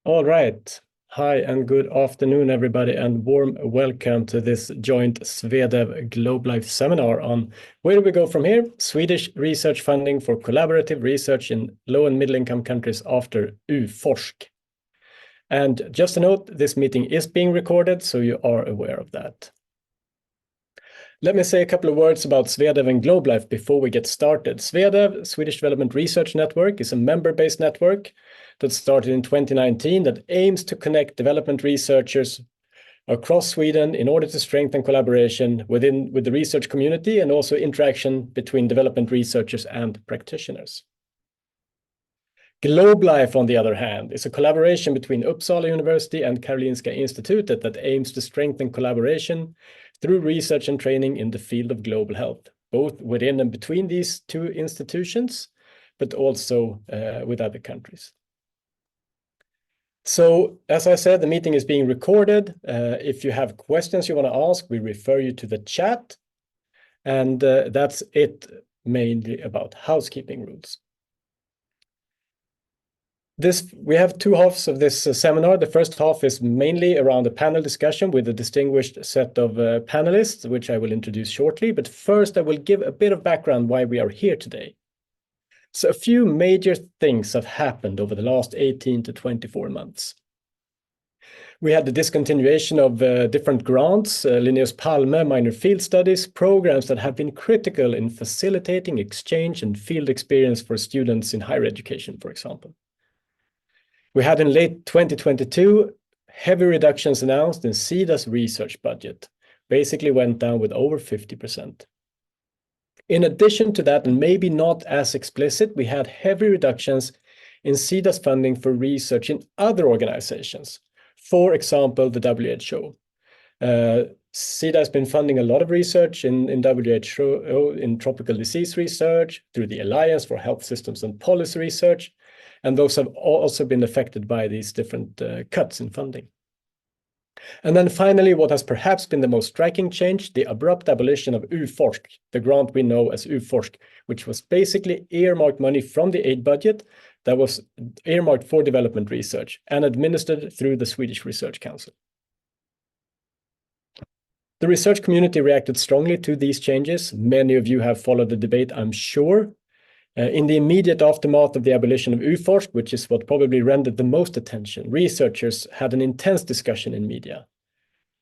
All right. Hi and good afternoon, everybody, and warm welcome to this joint SweDev GlobeLife Seminar on where do we go from here? Swedish research funding for collaborative research in low and middle income countries after U-forsk. And just a note, this meeting is being recorded, so you are aware of that. Let me say a couple of words about SweDev and GlobeLife before we get started. SweDev, Swedish Development Research Network, is a member-based network that started in 2019 that aims to connect development researchers across Sweden in order to strengthen collaboration with the research community and also interaction between development researchers and practitioners. GlobeLife, on the other hand, is a collaboration between Uppsala University and Karolinska Institutet that aims to strengthen collaboration through research and training in the field of global health, both within and between these two institutions, but also with other countries. So, as I said, the meeting is being recorded. If you have questions you want to ask, we refer you to the chat. And that's it, mainly about housekeeping rules. We have two halves of this seminar. The first half is mainly around a panel discussion with a distinguished set of panelists, which I will introduce shortly. But first, I will give a bit of background why we are here today. So a few major things have happened over the last 18 to 24 months. We had the discontinuation of different grants, Linnaeus Palme, minor field studies, programs that have been critical in facilitating exchange and field experience for students in higher education, for example. We had in late 2022, heavy reductions announced in SIDA's research budget, basically went down with over 50%. In addition to that, and maybe not as explicit, we had heavy reductions in SIDA's funding for research in other organizations. For example, the WHO. SIDA has been funding a lot of research in WHO in tropical disease research through the Alliance for Health Systems and Policy Research. And those have also been affected by these different cuts in funding. And then finally, what has perhaps been the most striking change, the abrupt abolition of U-forsk, the grant we know as U-forsk, which was basically earmarked money from the aid budget that was earmarked for development research and administered through the Swedish Research Council. The research community reacted strongly to these changes. Many of you have followed the debate, I'm sure. In the immediate aftermath of the abolition of U-forsk, which is what probably rendered the most attention, researchers had an intense discussion in media.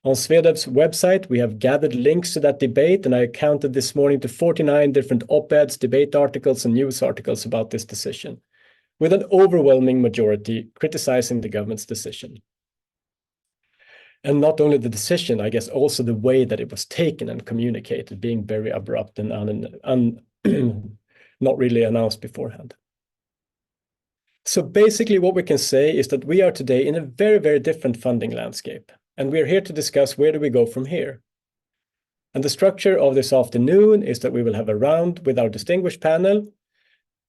On SweDev's website, we have gathered links to that debate, and I counted this morning to 49 different op-eds, debate articles, and news articles about this decision, with an overwhelming majority criticizing the government's decision. And not only the decision, I guess also the way that it was taken and communicated, being very abrupt and not really announced beforehand. So basically what we can say is that we are today in a very, very different funding landscape. And we're here to discuss where do we go from here. And the structure of this afternoon is that we will have a round with our distinguished panel.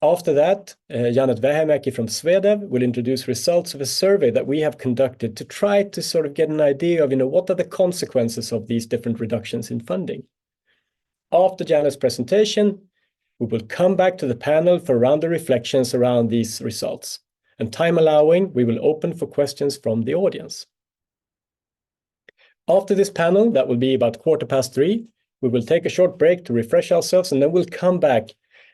After that, Janet Vähämäki from SweDev will introduce results of a survey that we have conducted to try to sort of get an idea of, what are the consequences of these different reductions in funding. After Janet's presentation, we will come back to the panel for round of reflections around these results. And time allowing, we will open for questions from the audience. After this panel, that will be about 3:15, we will take a short break to refresh ourselves, and then we'll come back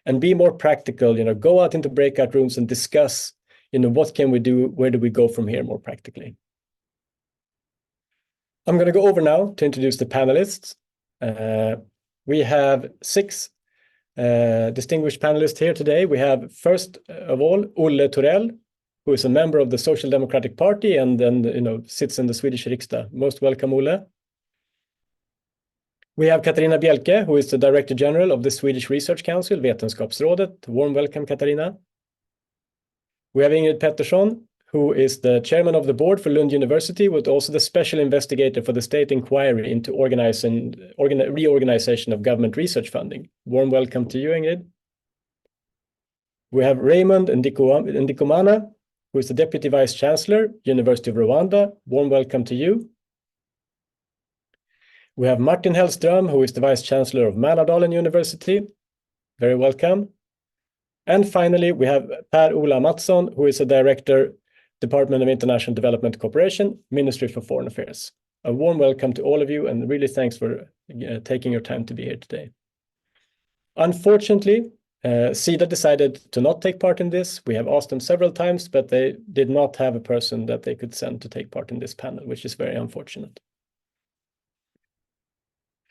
and be more practical, go out into breakout rooms and discuss, what can we do, where do we go from here more practically. I'm going to go over now to introduce the panelists. We have 6 distinguished panelists here today. We have, first of all, Olle Torell, who is a member of the Social Democratic Party and then, sits in the Swedish Riksdag. Most welcome, Olle. We have Katarina Bjelke, who is the Director General of the Swedish Research Council, Vetenskapsrådet. Warm welcome, Katarina. We have Ingrid Pettersson, who is the chairman of the board for Lund University, but also the special investigator for the state inquiry into reorganization of government research funding. Warm welcome to you, Ingrid. We have Raymond Ndikumana, who is the deputy vice chancellor, University of Rwanda. Warm welcome to you. We have Martin Hellström, who is the vice chancellor of Mälardalen University. Very welcome. And finally, we have Per-Ola Mattsson, who is a director Department of International Development Cooperation, Ministry for Foreign Affairs. A warm welcome to all of you, and really thanks for taking your time to be here today. Unfortunately, SweDev decided to not take part in this. We have asked them several times, but they did not have a person that they could send to take part in this panel, which is very unfortunate.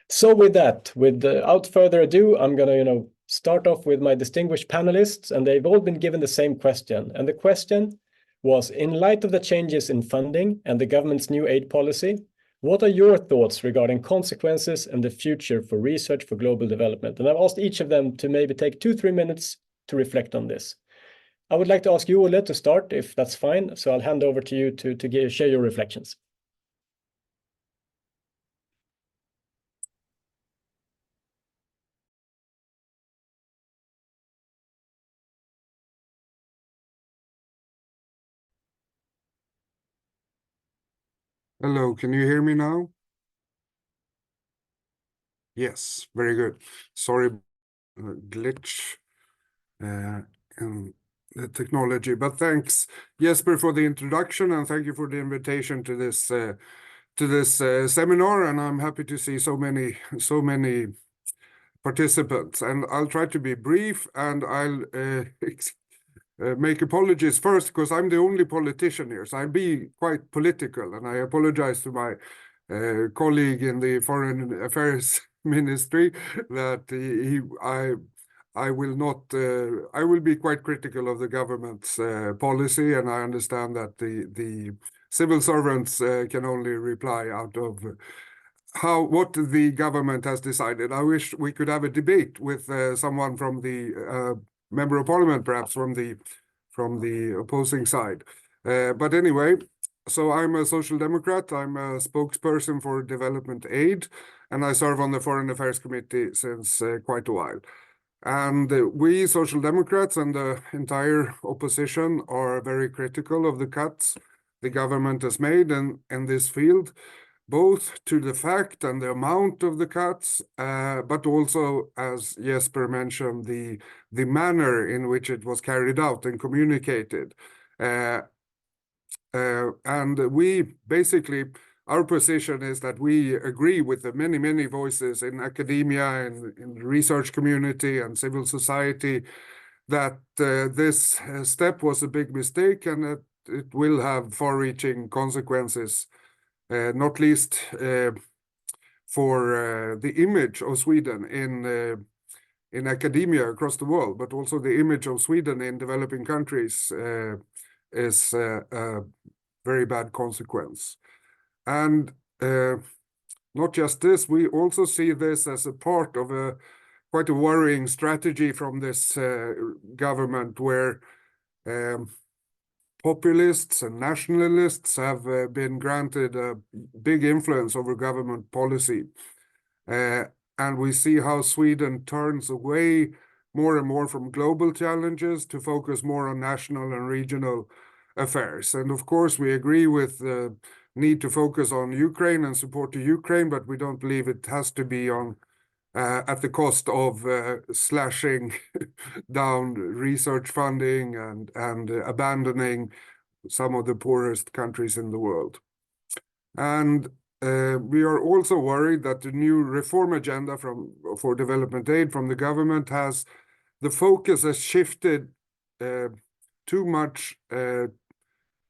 So with that, without further ado, I'm going to start off with my distinguished panelists, and they've all been given the same question. And the question was, in light of the changes in funding and the government's new aid policy, what are your thoughts regarding consequences and the future for research for global development? And I've asked each of them to maybe take 2-3 minutes to reflect on this. I would like to ask you, Ole, to start, if that's fine. So I'll hand over to you to share your reflections. Hello, can you hear me now? Yes, very good. Sorry, glitch in the technology, but thanks, Jesper, for the introduction, and thank you for the invitation to this seminar. And I'm happy to see so many participants. And I'll try to be brief, and I'll make apologies first, because I'm the only politician here, so I'll be quite political, and I apologize to my colleague in the Foreign Affairs Ministry that I will not. I will be quite critical of the government's policy, and I understand that the civil servants can only reply out of what the government has decided. I wish we could have a debate with someone from the member of parliament, perhaps from the opposing side. But anyway, so I'm a social democrat. I'm a spokesperson for development aid, and I serve on the Foreign Affairs Committee since quite a while. And we social democrats and the entire opposition are very critical of the cuts the government has made in this field, both to the fact and the amount of the cuts, but also, as Jesper mentioned, the manner in which it was carried out and communicated. And we basically, our position is that we agree with the many voices in academia and in the research community and civil society that this step was a big mistake, and that it will have far-reaching consequences, not least for the image of Sweden in academia across the world, but also the image of Sweden in developing countries is a very bad consequence. And not just this, we also see this as a part of quite a worrying strategy from this government, where populists and nationalists have been granted a big influence over government policy. And we see how Sweden turns away more and more from global challenges to focus more on national and regional affairs. And of course, we agree with the need to focus on Ukraine and support to Ukraine, but we don't believe it has to be on at the cost of slashing down research funding and abandoning some of the poorest countries in the world. And we are also worried that the new reform agenda for development aid from the government the focus has shifted too much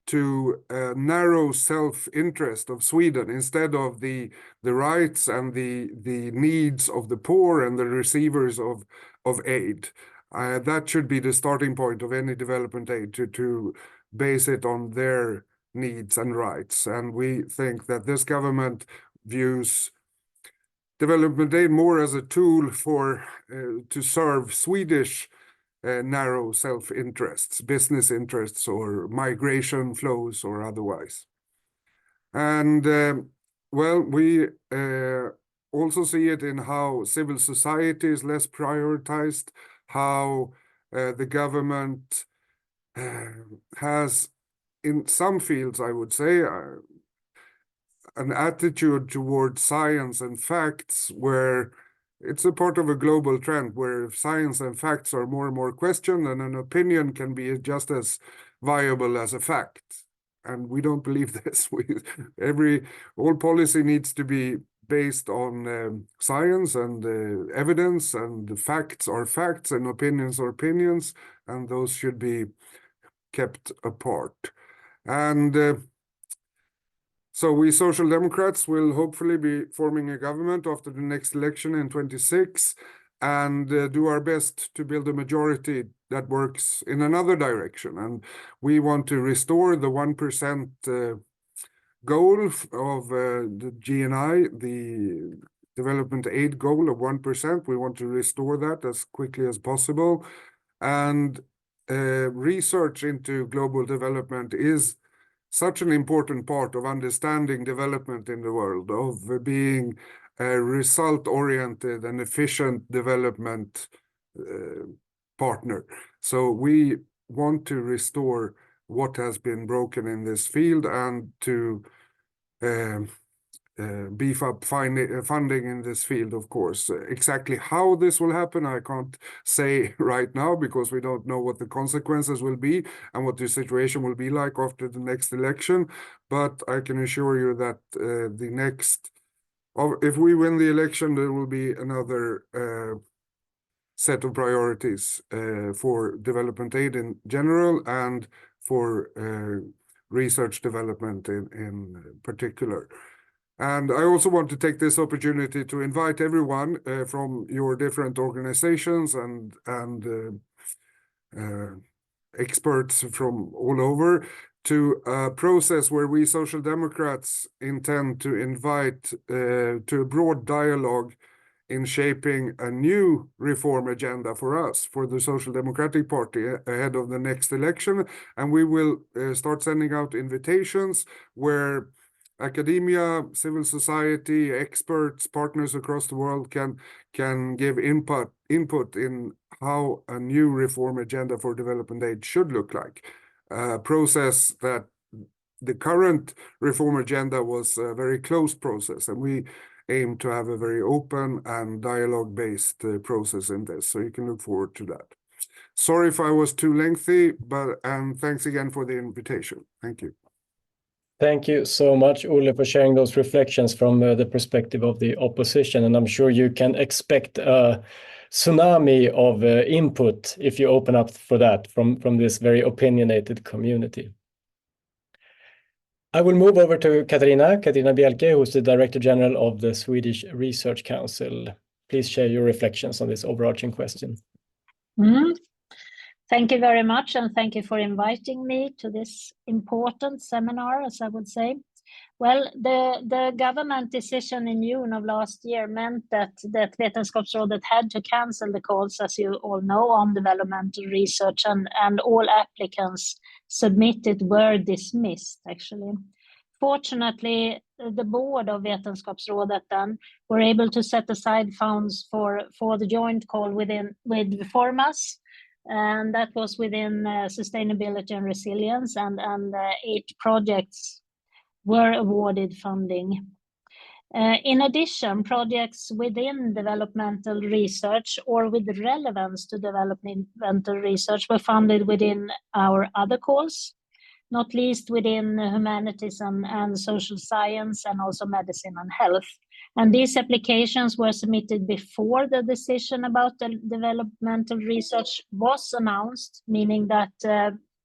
to narrow self-interest of Sweden instead of the rights and the needs of the poor and the receivers of aid. That should be the starting point of any development aid, to base it on their needs and rights. And we think that this government views development aid more as a tool to serve Swedish narrow self-interests, business interests, or migration flows, or otherwise. And well, we also see it in how civil society is less prioritized, how the government has, in some fields, I would say, an attitude towards science and facts where it's a part of a global trend where science and facts are more and more questioned, and an opinion can be just as viable as a fact. and we don't believe this. All policy needs to be based on science and evidence, and facts are facts and opinions are opinions, and those should be kept apart. And so we Social Democrats will hopefully be forming a government after the next election in 26, and do our best to build a majority that works in another direction. And we want to restore the 1% goal of the GNI, the development aid goal of 1%. We want to restore that as quickly as possible. And research into global development is such an important part of understanding development in the world, of being a result-oriented and efficient development partner. So we want to restore what has been broken in this field, and to beef up funding in this field, of course. Exactly how this will happen, I can't say right now, because we don't know what the consequences will be and what the situation will be like after the next election. But I can assure you that if we win the election, there will be another set of priorities for development aid in general, and for research development in particular. And I also want to take this opportunity to invite everyone from your different organizations and experts from all over to a process where we Social Democrats intend to invite to a broad dialogue in shaping a new reform agenda for us, for the Social Democratic Party, ahead of the next election. And we will start sending out invitations where academia, civil society, experts, partners across the world can give input in how a new reform agenda for development aid should look like. A process that the current reform agenda was a very closed process, and we aim to have a very open and dialogue-based process in this. So you can look forward to that. Sorry if I was too lengthy, and thanks again for the invitation. Thank you. Thank you so much, Ole, for sharing those reflections from the perspective of the opposition. And I'm sure you can expect a tsunami of input if you open up for that from this very opinionated community. I will move over to Katarina Bjelke, who's the Director General of the Swedish Research Council. Please share your reflections on this overarching question. Thank you very much, and thank you for inviting me to this important seminar, as I would say. Well, the government decision in June of last year meant that Vetenskapsrådet had to cancel the calls, as you all know, on developmental research, and all applicants submitted were dismissed, actually. Fortunately, the board of Vetenskapsrådet then were able to set aside funds for the joint call with Formas, and that was within sustainability and resilience, and 8 projects were awarded funding. In addition, projects within developmental research or with relevance to developmental research were funded within our other calls, not least within humanities and social science, and also medicine and health. And these applications were submitted before the decision about the developmental research was announced, meaning that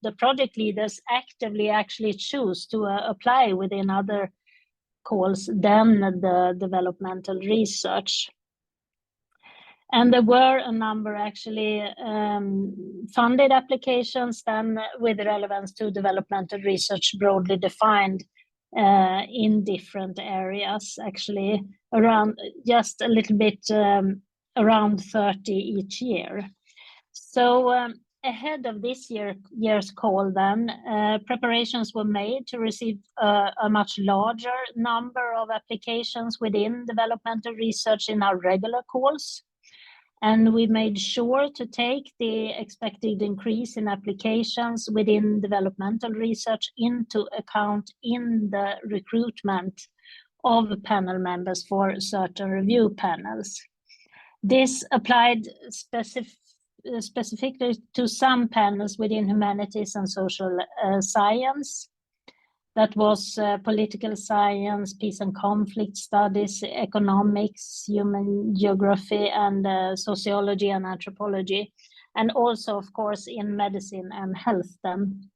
the project leaders actively actually choose to apply within other calls than the developmental research. And there were a number actually funded applications then with relevance to developmental research, broadly defined in different areas, actually around just a little bit around 30 each year. So ahead of this year's call then, preparations were made to receive a much larger number of applications within developmental research in our regular calls. And we made sure to take the expected increase in applications within developmental research into account in the recruitment of panel members for certain review panels. This applied specifically to some panels within humanities and social science. That was political science, peace and conflict studies, economics, human geography, and sociology and anthropology, and also, of course, in medicine and health then.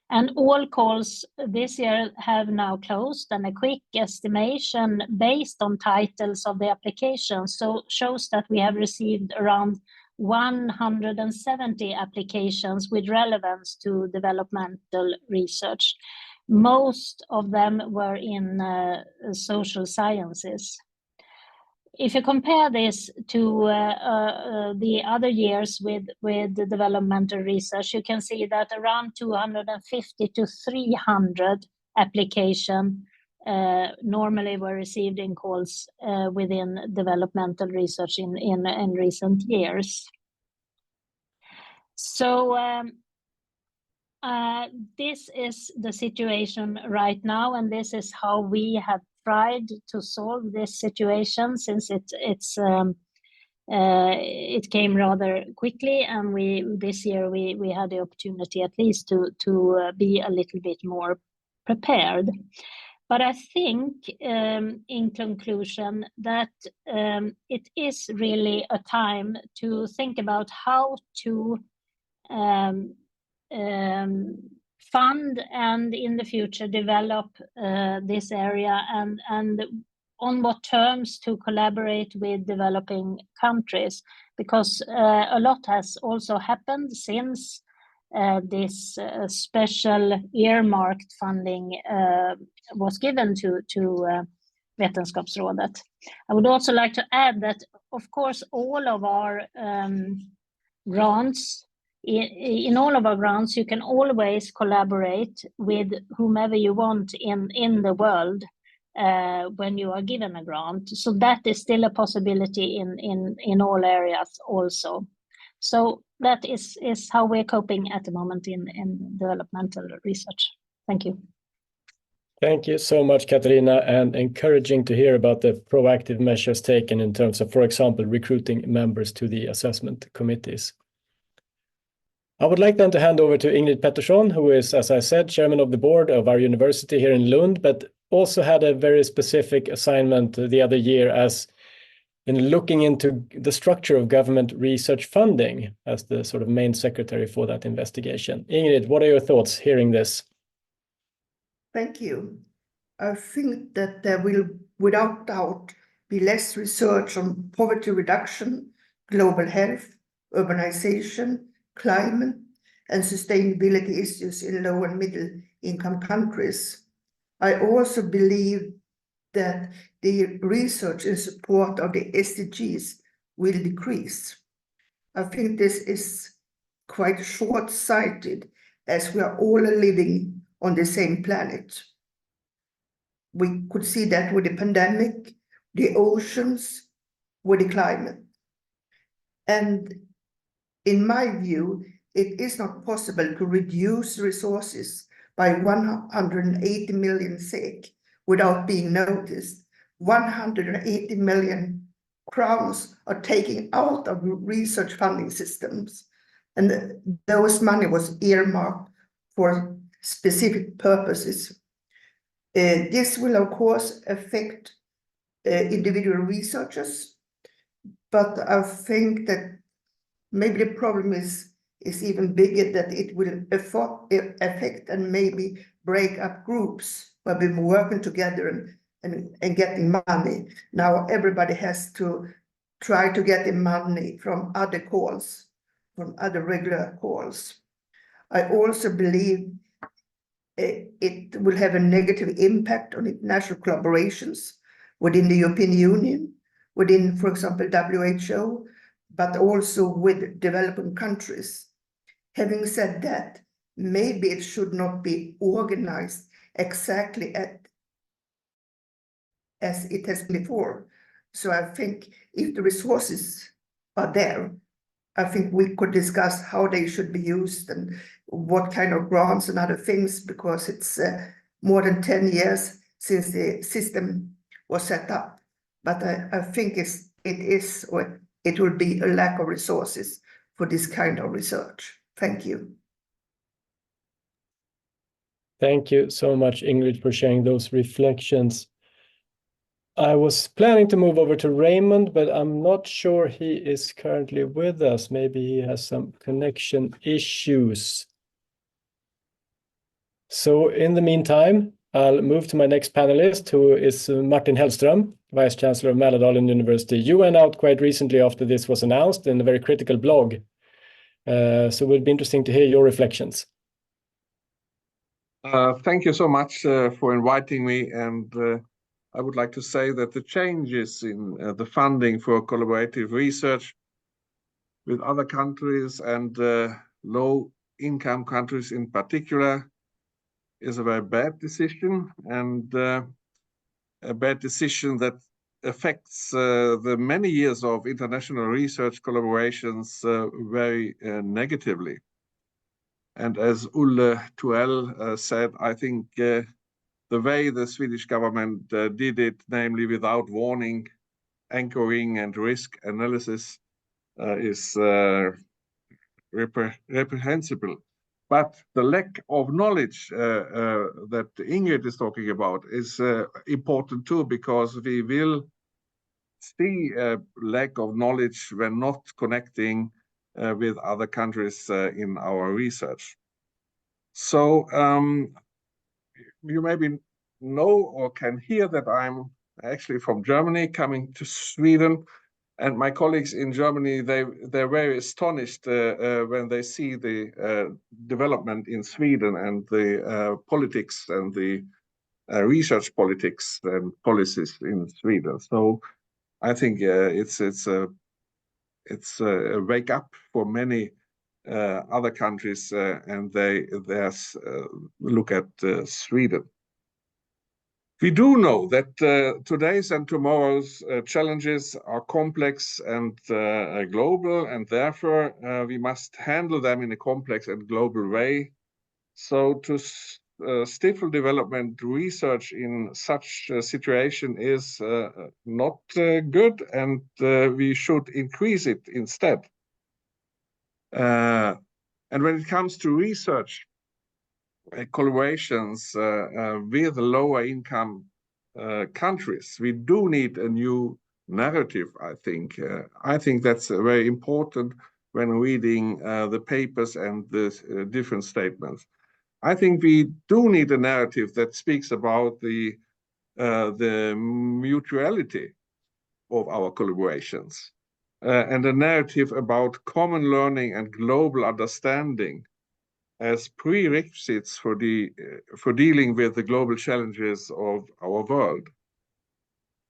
And all calls this year have now closed, and a quick estimation based on titles of the applications shows that we have received around 170 applications with relevance to developmental research. Most of them were in social sciences. If you compare this to the other years with the developmental research, you can see that around 250 to 300 applications normally were received in calls within developmental research in recent years. So this is the situation right now, and this is how we have tried to solve this situation, since it came rather quickly, and this year we had the opportunity at least to be a little bit more prepared. But I think in conclusion that it is really a time to think about how to fund and in the future develop this area, and on what terms to collaborate with developing countries, because a lot has also happened since this special earmarked funding was given to Vetenskapsrådet. I would also like to add that, of course, all of our grants, in all of our grants, you can always collaborate with whomever you want in the world when you are given a grant. So that is still a possibility in all areas also. So that is how we're coping at the moment in developmental research. Thank you. Thank you so much, Katarina, and encouraging to hear about the proactive measures taken in terms of, for example, recruiting members to the assessment committees. I would like then to hand over to Ingrid Pettersson, who is, as I said, chairman of the board of our university here in Lund, but also had a very specific assignment the other year as in looking into the structure of government research funding as the sort of main secretary for that investigation. Ingrid, what are your thoughts hearing this? Thank you. I think that there will, without doubt, be less research on poverty reduction, global health, urbanization, climate, and sustainability issues in low and middle income countries. I also believe that the research in support of the SDGs will decrease. I think this is quite short-sighted, as we are all living on the same planet. We could see that with the pandemic, the oceans, with the climate. And in my view, it is not possible to reduce resources by 180 million SEK without being noticed. 180 million crowns are taken out of research funding systems, and those money was earmarked for specific purposes. This will, of course, affect individual researchers, but I think that maybe the problem is even bigger, that it will affect and maybe break up groups who have been working together and getting money. Now everybody has to try to get the money from other calls, from other regular calls. I also believe it will have a negative impact on international collaborations within the European Union, within, for example, WHO, but also with developing countries. Having said that, maybe it should not be organized exactly as it has been before. So I think if the resources are there, I think we could discuss how they should be used and what kind of grants and other things, because it's more than 10 years since the system was set up. But I think it will be a lack of resources for this kind of research. Thank you. Thank you so much, Ingrid, for sharing those reflections. I was planning to move over to Raymond, but I'm not sure he is currently with us. Maybe he has some connection issues. So in the meantime, I'll move to my next panelist, who is Martin Hellström, Vice Chancellor of Mälardalen University. You went out quite recently after this was announced in a very critical blog. So it would be interesting to hear your reflections. Thank you so much for inviting me, and I would like to say that the changes in the funding for collaborative research with other countries and low-income countries in particular is a very bad decision, and a bad decision that affects the many years of international research collaborations very negatively. And as Ulle Tuell said, I think the way the Swedish government did it, namely without warning, anchoring and risk analysis, is reprehensible. But the lack of knowledge that Ingrid is talking about is important too, because we will see a lack of knowledge when not connecting with other countries in our research. So you maybe know or can hear that I'm actually from Germany, coming to Sweden. And my colleagues in Germany, they're very astonished when they see the development in Sweden and the politics and the research politics and policies in Sweden. So I think it's a wake up for many other countries, and they look at Sweden. We do know that today's and tomorrow's challenges are complex and global, and therefore we must handle them in a complex and global way. So to stifle development research in such a situation is not good, and we should increase it instead. And when it comes to research collaborations with lower income countries, we do need a new narrative, I think. I think that's very important when reading the papers and the different statements. I think we do need a narrative that speaks about the mutuality of our collaborations, and a narrative about common learning and global understanding as prerequisites for dealing with the global challenges of our world.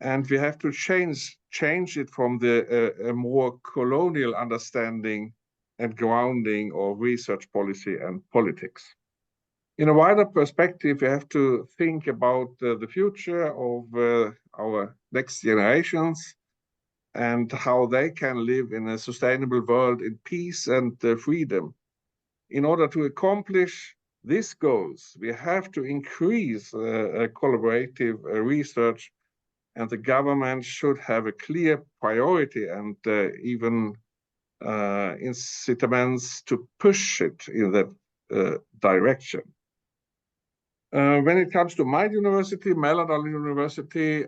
And we have to change it from a more colonial understanding and grounding of research policy and politics. In a wider perspective, we have to think about the future of our next generations and how they can live in a sustainable world in peace and freedom. In order to accomplish these goals, we have to increase collaborative research, and the government should have a clear priority and even incitements to push it in that direction. When it comes to my university, Mälardalen University,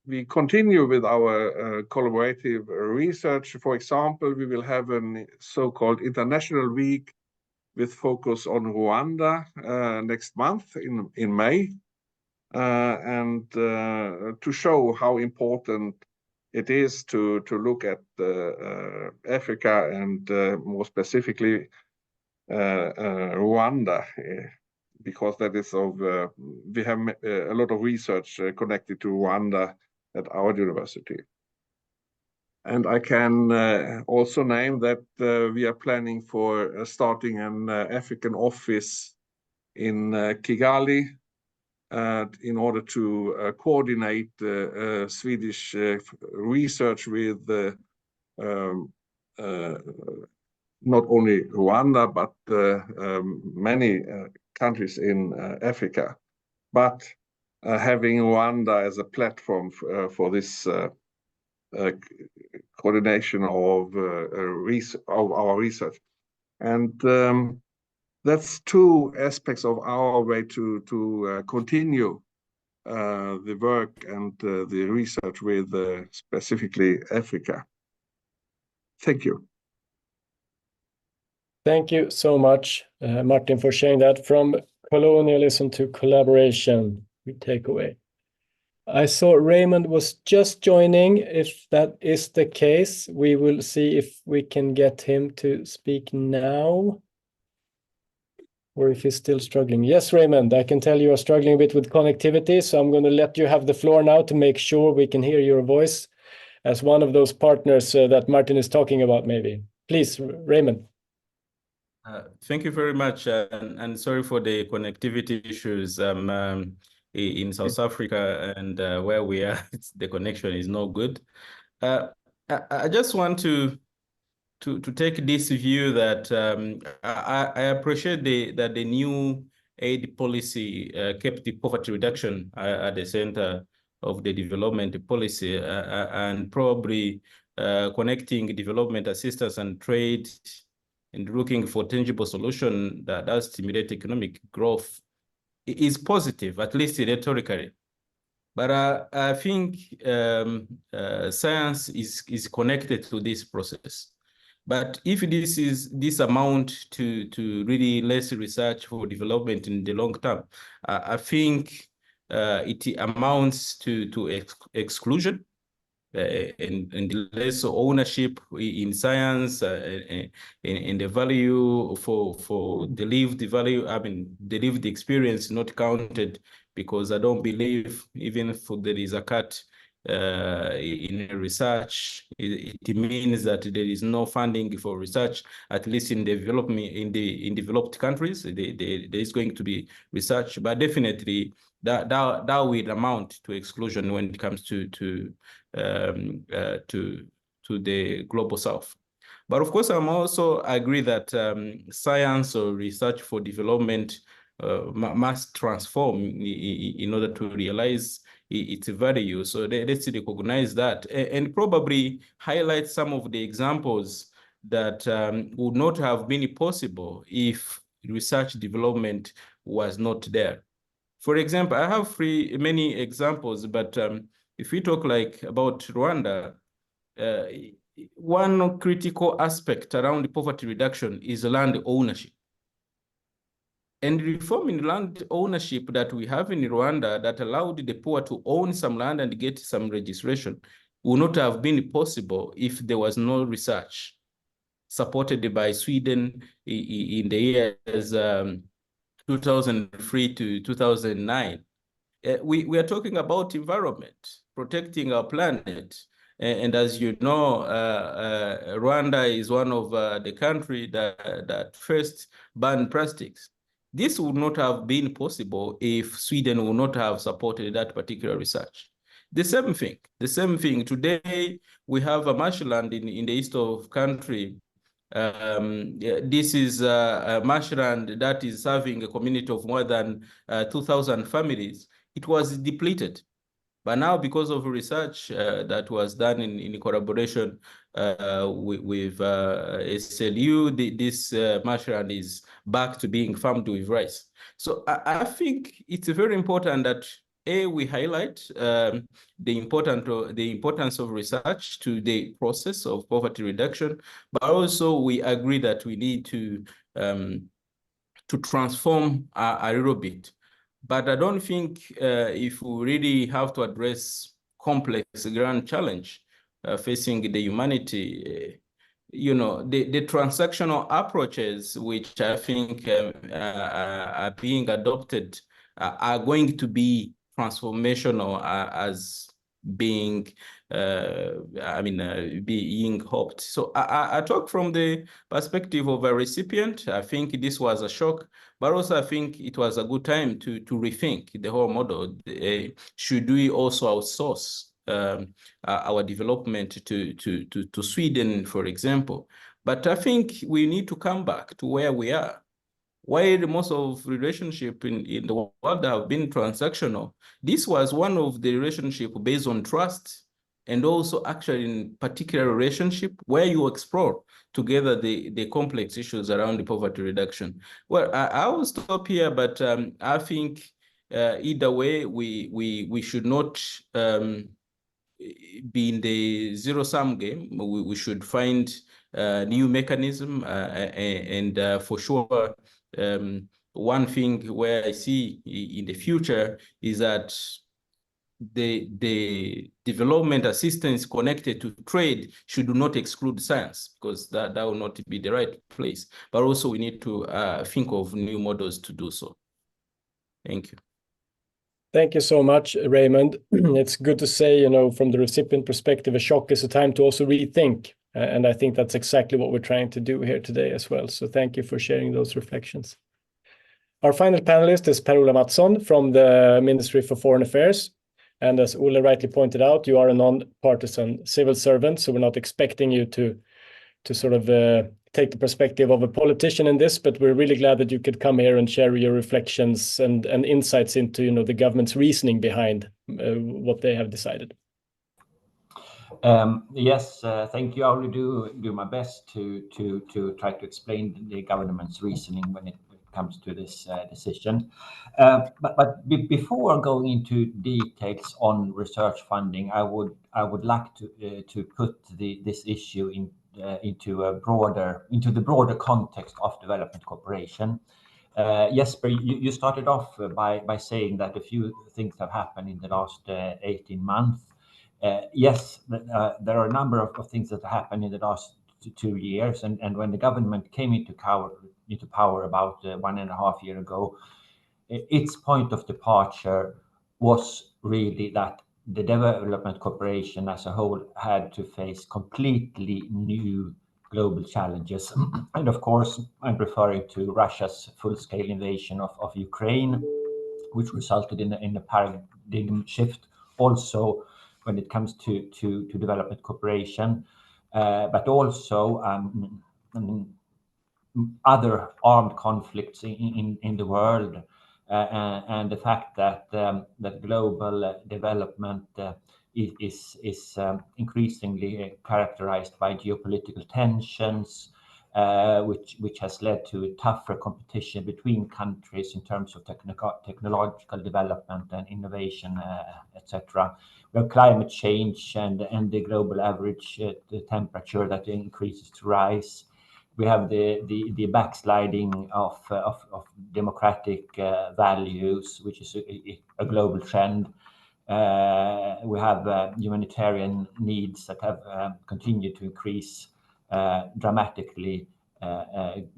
we continue with our collaborative research. For example, we will have a so-called International Week with focus on Rwanda next month in May, and to show how important it is to look at Africa and more specifically Rwanda, because that is we have a lot of research connected to Rwanda at our university. And I can also name that we are planning for starting an African office in Kigali in order to coordinate Swedish research with not only Rwanda, but many countries in Africa, but having Rwanda as a platform for this coordination of our research. And that's two aspects of our way to continue the work and the research with specifically Africa. Thank you. Thank you so much, Martin, for sharing that. From colonialism to collaboration, we take away. I saw Raymond was just joining. If that is the case, we will see if we can get him to speak now, or if he's still struggling. Yes, Raymond, I can tell you are struggling a bit with connectivity, so I'm going to let you have the floor now to make sure we can hear your voice as one of those partners that Martin is talking about, maybe. Please, Raymond. Thank you very much, and sorry for the connectivity issues in South Africa, and where we are, the connection is no good. I just want to take this view that I appreciate that the new aid policy kept the poverty reduction at the center of the development policy, and probably connecting development assistance and trade and looking for tangible solution that does stimulate economic growth is positive, at least rhetorically. But I think science is connected to this process. But if this amount to really less research for development in the long term, I think it amounts to exclusion. And less ownership in science, in the value for the lived value, I mean, the lived experience not counted, because I don't believe even if there is a cut in research, it means that there is no funding for research, at least in development, in developed countries. There is going to be research, but definitely that will amount to exclusion when it comes to the global south. But of course, I'm also agree that science or research for development must transform in order to realize its value. So let's recognize that and probably highlight some of the examples that would not have been possible if research development was not there. For example, I have many examples, but if we talk like about Rwanda, one critical aspect around poverty reduction is land ownership. And reforming land ownership that we have in Rwanda that allowed the poor to own some land and get some registration would not have been possible if there was no research supported by Sweden in the years 2003 to 2009. We are talking about environment, protecting our planet. And as you know, Rwanda is one of the countries that first banned plastics. This would not have been possible if Sweden would not have supported that particular research. The same thing. Today, we have a marshland in the east of country. This is a marshland that is serving a community of more than 2,000 families. It was depleted. But now, because of research that was done in collaboration with SLU, this marshland is back to being farmed with rice. So I think it's very important that we highlight the importance of research to the process of poverty reduction, but also we agree that we need to transform a little bit. But I don't think if we really have to address complex grand challenge facing the humanity, the transactional approaches which I think are being adopted are going to be transformational as being being hoped. So I talk from the perspective of a recipient. I think this was a shock, but also I think it was a good time to rethink the whole model. Should we also outsource our development to Sweden, for example? But I think we need to come back to where we are. While most of relationship in the world have been transactional, this was one of the relationship based on trust and also actually in particular relationship where you explore together the complex issues around the poverty reduction. Well, I will stop here, but I think either way, we should not be in the zero-sum game. We should find new mechanism, and for sure, one thing where I see in the future is that the development assistance connected to trade should not exclude science, because that will not be the right place. But also we need to think of new models to do so. Thank you. Thank you so much, Raymond. It's good to say, you know, from the recipient perspective, a shock is a time to also rethink. And I think that's exactly what we're trying to do here today as well. So thank you for sharing those reflections. Our final panelist is Per-Ola Mattsson from the Ministry for Foreign Affairs. And as Ola rightly pointed out, you are a non-partisan civil servant, so we're not expecting you to sort of take the perspective of a politician in this, but we're really glad that you could come here and share your reflections and insights into, you know, the government's reasoning behind what they have decided. Yes, thank you. I will do my best to try to explain the government's reasoning when it comes to this decision. But before going into details on research funding, I would like to put this issue into the broader context of development cooperation. Jesper, you started off by saying that a few things have happened in the last 18 months. Yes, there are a number of things that happened in the last 2 years, and when the government came into power about 1.5 years ago, its point of departure was really that the development cooperation as a whole had to face completely new global challenges. And of course, I'm referring to Russia's full-scale invasion of Ukraine, which resulted in a paradigm shift also when it comes to development cooperation, but also other armed conflicts in the world, and the fact that global development is increasingly characterized by geopolitical tensions, which has led to a tougher competition between countries in terms of technological development and innovation, etc. We have climate change and the global average the temperature that increases to rise. We have the backsliding of democratic values, which is a global trend. We have humanitarian needs that have continued to increase dramatically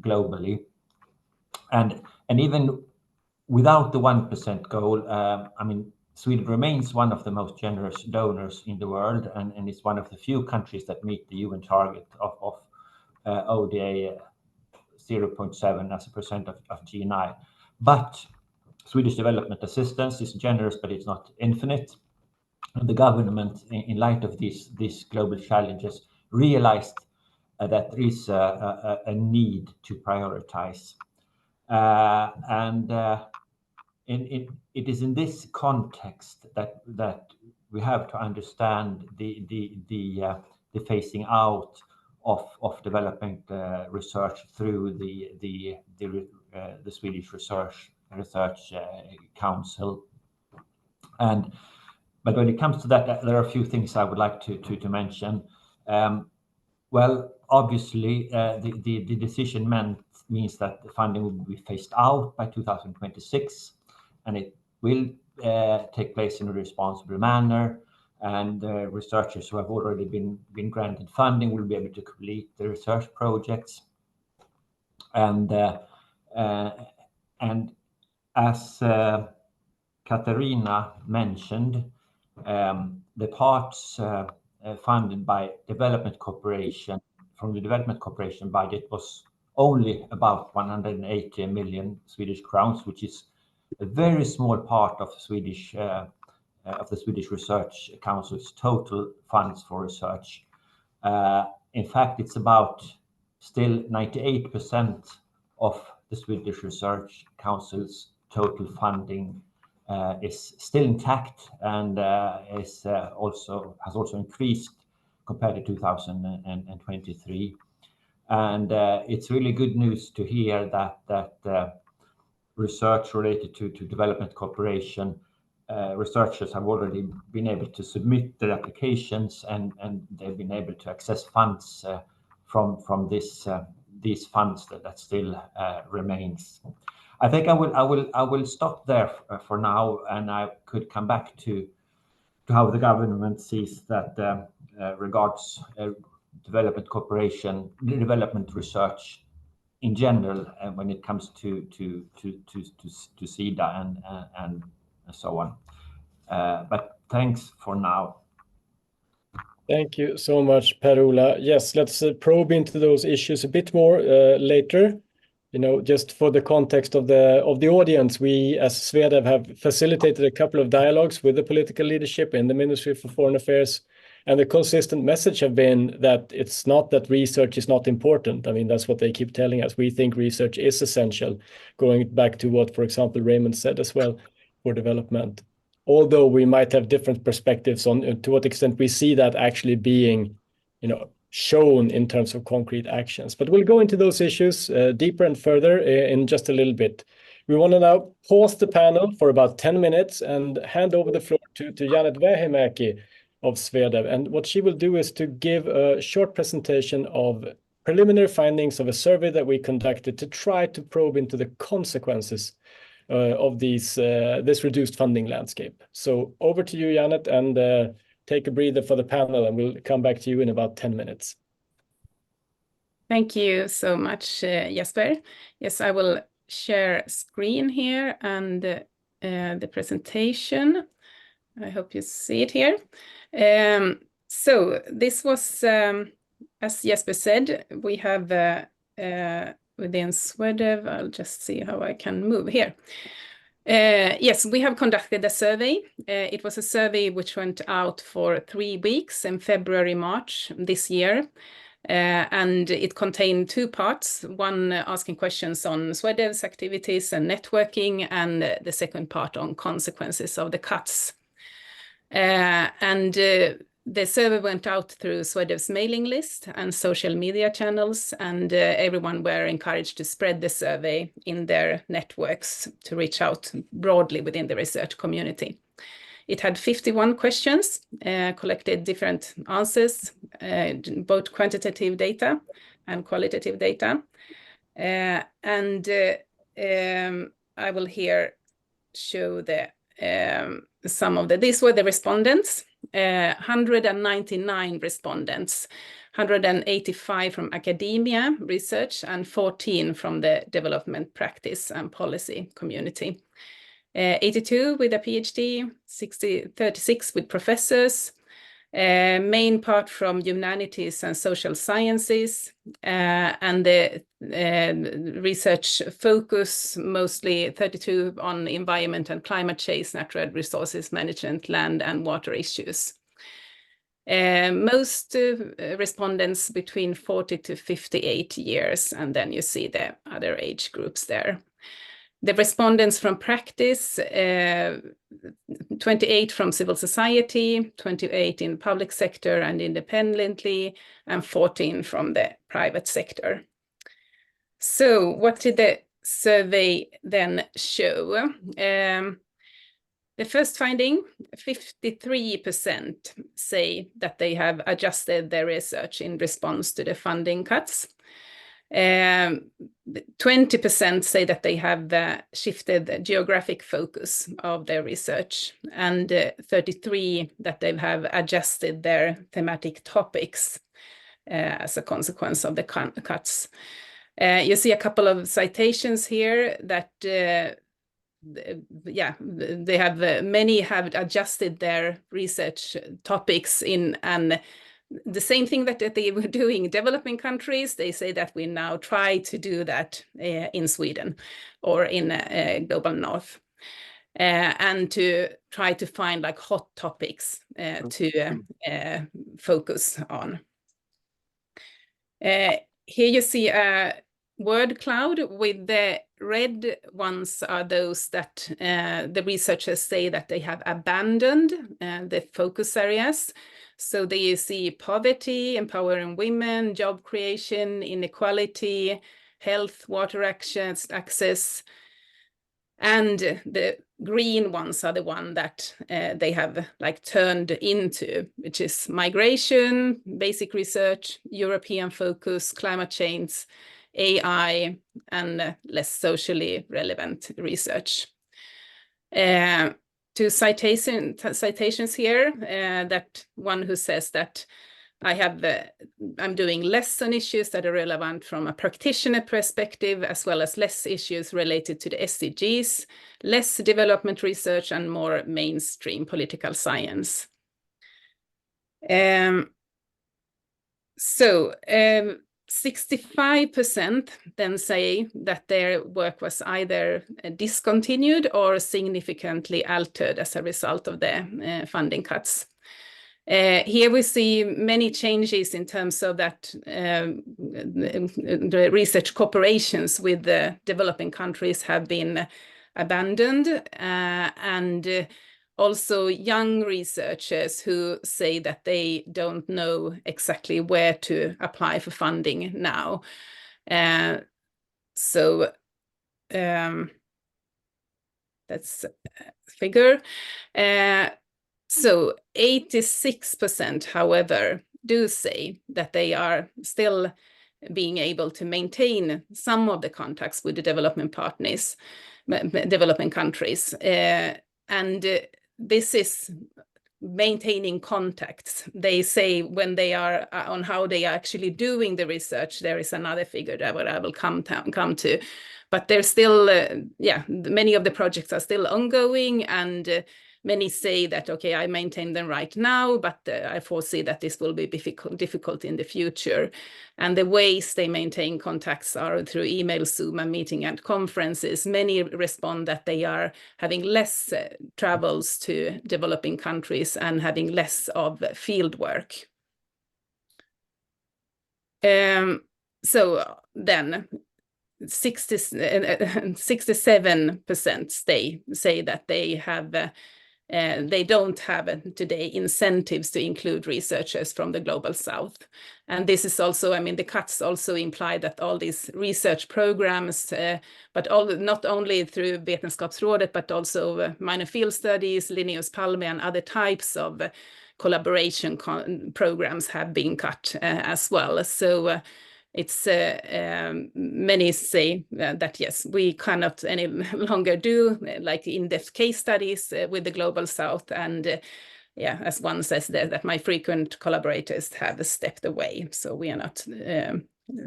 globally, and even without the 1% goal, I mean, Sweden remains one of the most generous donors in the world, and it's one of the few countries that meet the UN target of ODA 0.7 as a percent of GNI. But Swedish development assistance is generous, but it's not infinite. And the government, in light of these global challenges, realized that there is a need to prioritize. It is in this context that we have to understand the phasing out of development research through the Swedish Research Council. But when it comes to that, there are a few things I would like to mention. Well, obviously, the decision means that the funding will be phased out by 2026, and it will take place in a responsible manner. And researchers who have already been granted funding will be able to complete the research projects. And as Katarina mentioned, the parts funded by development cooperation from the development cooperation budget was only about 180 million Swedish crowns, which is a very small part of the Swedish Research Council's total funds for research. In fact, it's about still 98% of the Swedish Research Council's total funding is still intact and has also increased compared to 2023. And it's really good news to hear that research related to development cooperation, researchers have already been able to submit their applications and they've been able to access funds from these funds that still remains. I think I will stop there for now, and I could come back to how the government sees that regards development cooperation, development research in general, when it comes to SIDA and so on. But thanks for now. Thank you so much, Per-Ola. Yes, let's probe into those issues a bit more later. You know, just for the context of the audience, we as SweDev have facilitated a couple of dialogues with the political leadership in the Ministry for Foreign Affairs, and the consistent message have been that it's not that research is not important. I mean, that's what they keep telling us. We think research is essential, going back to what, for example, Raymond said as well, for development. Although we might have different perspectives on to what extent we see that actually being, you know, shown in terms of concrete actions. But we'll go into those issues deeper and further in just a little bit. We want to now pause the panel for about 10 minutes and hand over the floor to Janet Vähämäki of SweDev. And what she will do is to give a short presentation of preliminary findings of a survey that we conducted to try to probe into the consequences of this reduced funding landscape. So over to you, Janet, and take a breather for the panel, and we'll come back to you in about 10 minutes. Thank you so much, Jesper. Yes, I will share screen here and the presentation. I hope you see it here. So this was, as Jesper said, we have within SweDev, I'll just see how I can move here. Yes, we have conducted a survey. It was a survey which went out for 3 weeks in February, March this year. And it contained 2 parts, one asking questions on SweDev's activities and networking, and the second part on consequences of the cuts. The survey went out through SweDev's mailing list and social media channels, and everyone were encouraged to spread the survey in their networks to reach out broadly within the research community. It had 51 questions, collected different answers, both quantitative data and qualitative data. I will here show some of these were the respondents. 199 respondents, 185 from academia, research, and 14 from the development practice and policy community. 82 with a PhD, 36 with professors, main part from humanities and social sciences, and the research focus mostly 32 on environment and climate change, natural resources management, land and water issues. Most respondents between 40 to 58 years, and then you see the other age groups there. The respondents from practice, 28 from civil society, 28 in public sector and independently, and 14 from the private sector. So what did the survey then show? The first finding, 53% say that they have adjusted their research in response to the funding cuts. 20% say that they have shifted the geographic focus of their research, and 33% that they have adjusted their thematic topics as a consequence of the cuts. You see a couple of citations here that they have many have adjusted their research topics in the same thing that they were doing in developing countries. They say that we now try to do that in Sweden or in Global North, and to try to find like hot topics to focus on. Here you see a word cloud. With the red ones are those that the researchers say that they have abandoned the focus areas. So there you see poverty, empowering women, job creation, inequality, health, water access. And the green ones are the one that they have like turned into, which is migration, basic research, European focus, climate change, AI, and less socially relevant research. Two citations here, that one who says that I'm doing less on issues that are relevant from a practitioner perspective, as well as less issues related to the SDGs, less development research, and more mainstream political science. 65% then say that their work was either discontinued or significantly altered as a result of the funding cuts. Here we see many changes in terms of that the research cooperations with the developing countries have been abandoned, and also young researchers who say that they don't know exactly where to apply for funding now. That's a figure. So 86%, however, do say that they are still being able to maintain some of the contacts with the development partners, developing countries. And this is maintaining contacts. They say when they are on how they are actually doing the research, there is another figure that I will come to. But there's still, many of the projects are still ongoing, and many say that, okay, I maintain them right now, but I foresee that this will be difficult in the future. And the ways they maintain contacts are through email, Zoom, and meeting at conferences. Many respond that they are having less travels to developing countries and having less of field work. So then 67% say that they don't have today incentives to include researchers from the Global South. And this is also, I mean, the cuts also imply that all these research programs, but not only through Vetenskapsrådet, but also minor field studies, Linnaeus Palme, and other types of collaboration programs have been cut as well. So it's many say that yes, we cannot any longer do like in-depth case studies with the Global South, and as one says that my frequent collaborators have stepped away, so we are not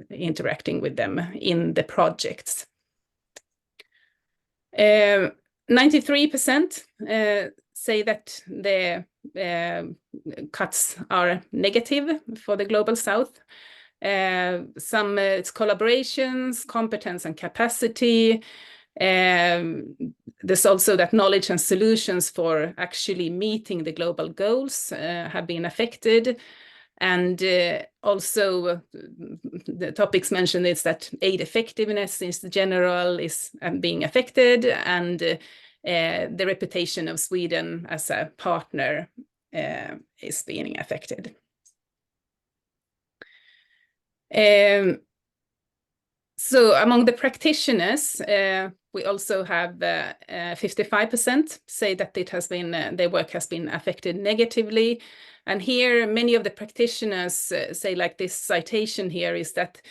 interacting with them in the projects. 93% say that the cuts are negative for the Global South. Some it's collaborations, competence, and capacity. There's also that knowledge and solutions for actually meeting the global goals have been affected. And also the topics mentioned is that aid effectiveness in general is being affected, and the reputation of Sweden as a partner is being affected. So among the practitioners, we also have 55% say that it has been their work has been affected negatively. And here many of the practitioners say, like this citation here, is that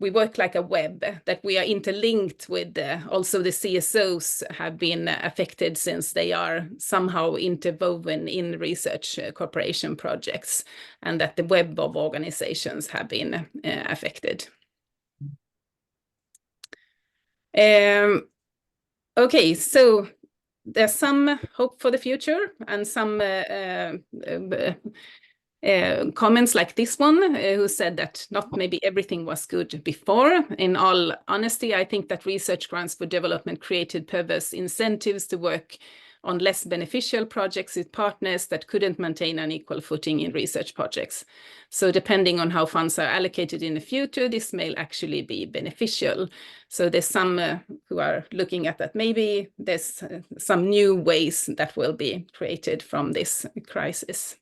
we work like a web, that we are interlinked with also the CSOs have been affected since they are somehow interwoven in research cooperation projects, and that the web of organizations have been affected. Okay, so there's some hope for the future, and some comments like this one, who said that not maybe everything was good before. In all honesty, I think that research grants for development created perverse incentives to work on less beneficial projects with partners that couldn't maintain an equal footing in research projects. So depending on how funds are allocated in the future, this may actually be beneficial. So there's some who are looking at that. Maybe there's some new ways that will be created from this crisis.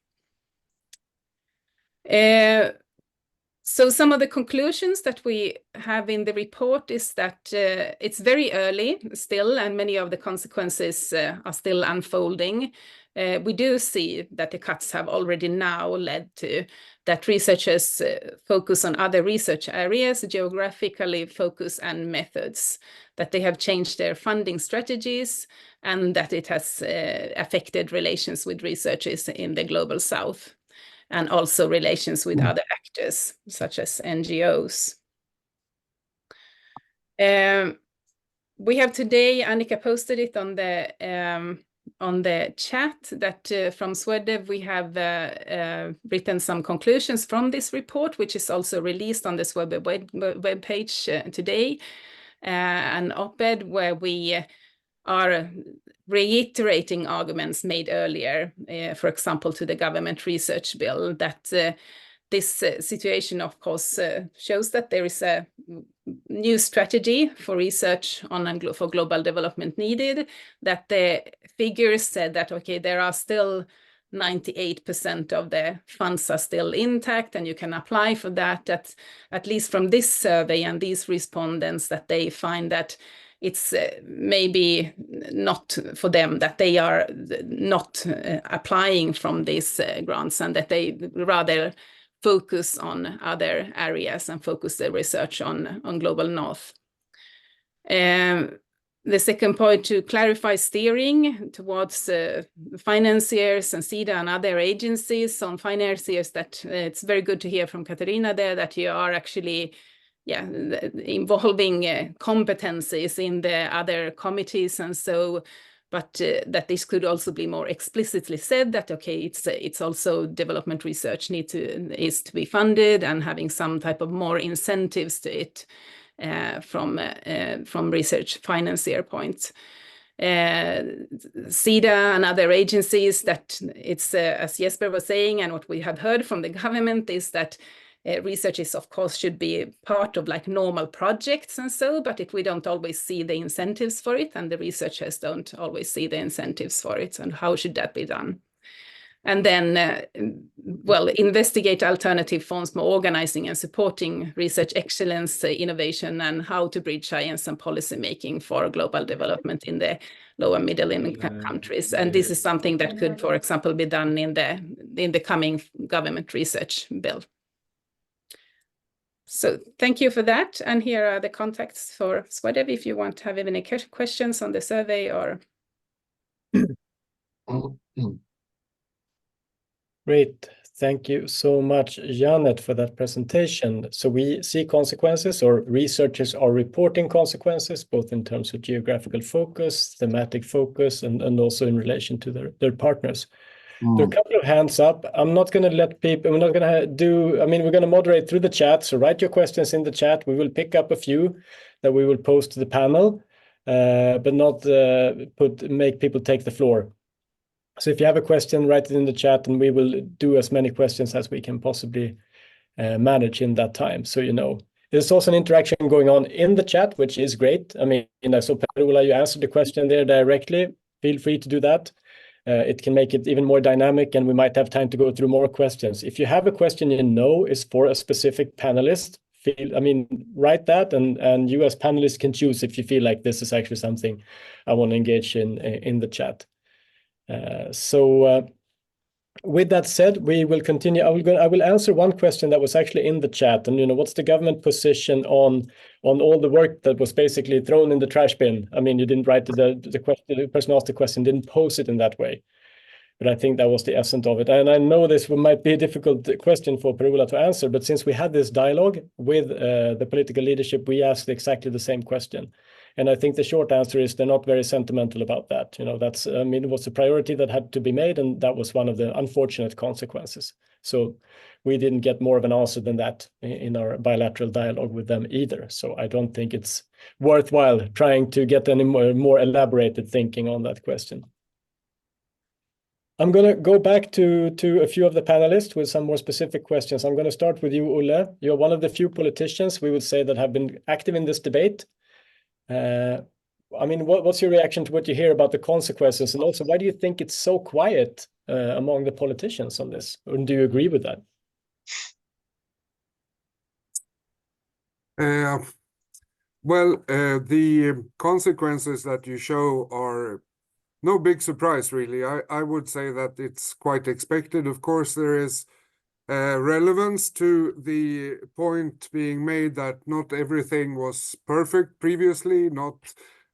So some of the conclusions that we have in the report is that it's very early still, and many of the consequences are still unfolding. We do see that the cuts have already now led to that researchers focus on other research areas, geographically focus and methods, that they have changed their funding strategies, and that it has affected relations with researchers in the global south, and also relations with other actors, such as NGOs. We have today, Annika posted it on the chat, that from SweDev we have written some conclusions from this report, which is also released on the SweDev webpage today, an op-ed where we are reiterating arguments made earlier, for example, to the government research bill, that this situation, of course, shows that there is a new strategy for research on for global development needed, that the figures said that, okay, there are still 98% of the funds are still intact and you can apply for that, at least from this survey and these respondents, that they find that it's maybe not for them, that they are not applying from these grants, and that they rather focus on other areas and focus their research on global north. The second point, to clarify steering towards financiers and SIDA and other agencies on financiers, that it's very good to hear from Katarina there that you are actually involving competencies in the other committees and so, but that this could also be more explicitly said, that okay, it's also development research is to be funded, and having some type of more incentives to it from research financier points. SIDA and other agencies, that it's as Jesper was saying, and what we have heard from the government is that research is, of course, should be part of like normal projects and so, but we don't always see the incentives for it, and the researchers don't always see the incentives for it, and how should that be done? And then, well, investigate alternative forms for organizing and supporting research excellence, innovation, and how to bridge science and policy making for global development in the low and middle income countries. And this is something that could, for example, be done in the coming government research bill. So thank you for that. And here are the contacts for SweDev if you want to have any questions on the survey or. Great. Thank you so much, Janet, for that presentation. So we see consequences, or researchers are reporting consequences, both in terms of geographical focus, thematic focus, and also in relation to their partners. There are a couple of hands up. I'm not going to let people, we're not going to do, I mean, we're going to moderate through the chat. So write your questions in the chat. We will pick up a few that we will post to the panel, but not make people take the floor. So if you have a question, write it in the chat, and we will do as many questions as we can possibly manage in that time. So, you know, there's also an interaction going on in the chat, which is great. I mean, so Per-Ola, you answered the question there directly. Feel free to do that. It can make it even more dynamic, and we might have time to go through more questions. If you have a question you know is for a specific panelist, write that, and you as panelists can choose if you feel like this is actually something I want to engage in the chat. With that said, we will continue. I will answer one question that was actually in the chat, and you know, what's the government position on all the work that was basically thrown in the trash bin? I mean, you didn't write the question. The person asked the question didn't pose it in that way, but I think that was the essence of it. And I know this might be a difficult question for Per-Ola to answer, but since we had this dialogue with the political leadership, we asked exactly the same question. And I think the short answer is they're not very sentimental about that. You know, that's, I mean, it was a priority that had to be made, and that was one of the unfortunate consequences. So we didn't get more of an answer than that in our bilateral dialogue with them either. So I don't think it's worthwhile trying to get any more elaborated thinking on that question. I'm going to go back to a few of the panelists with some more specific questions. I'm going to start with you, Olle. You're one of the few politicians, we would say, that have been active in this debate. I mean, what's your reaction to what you hear about the consequences? And also, why do you think it's so quiet among the politicians on this? And do you agree with that? Well, the consequences that you show are no big surprise, really. I would say that it's quite expected. Of course, there is relevance to the point being made that not everything was perfect previously, not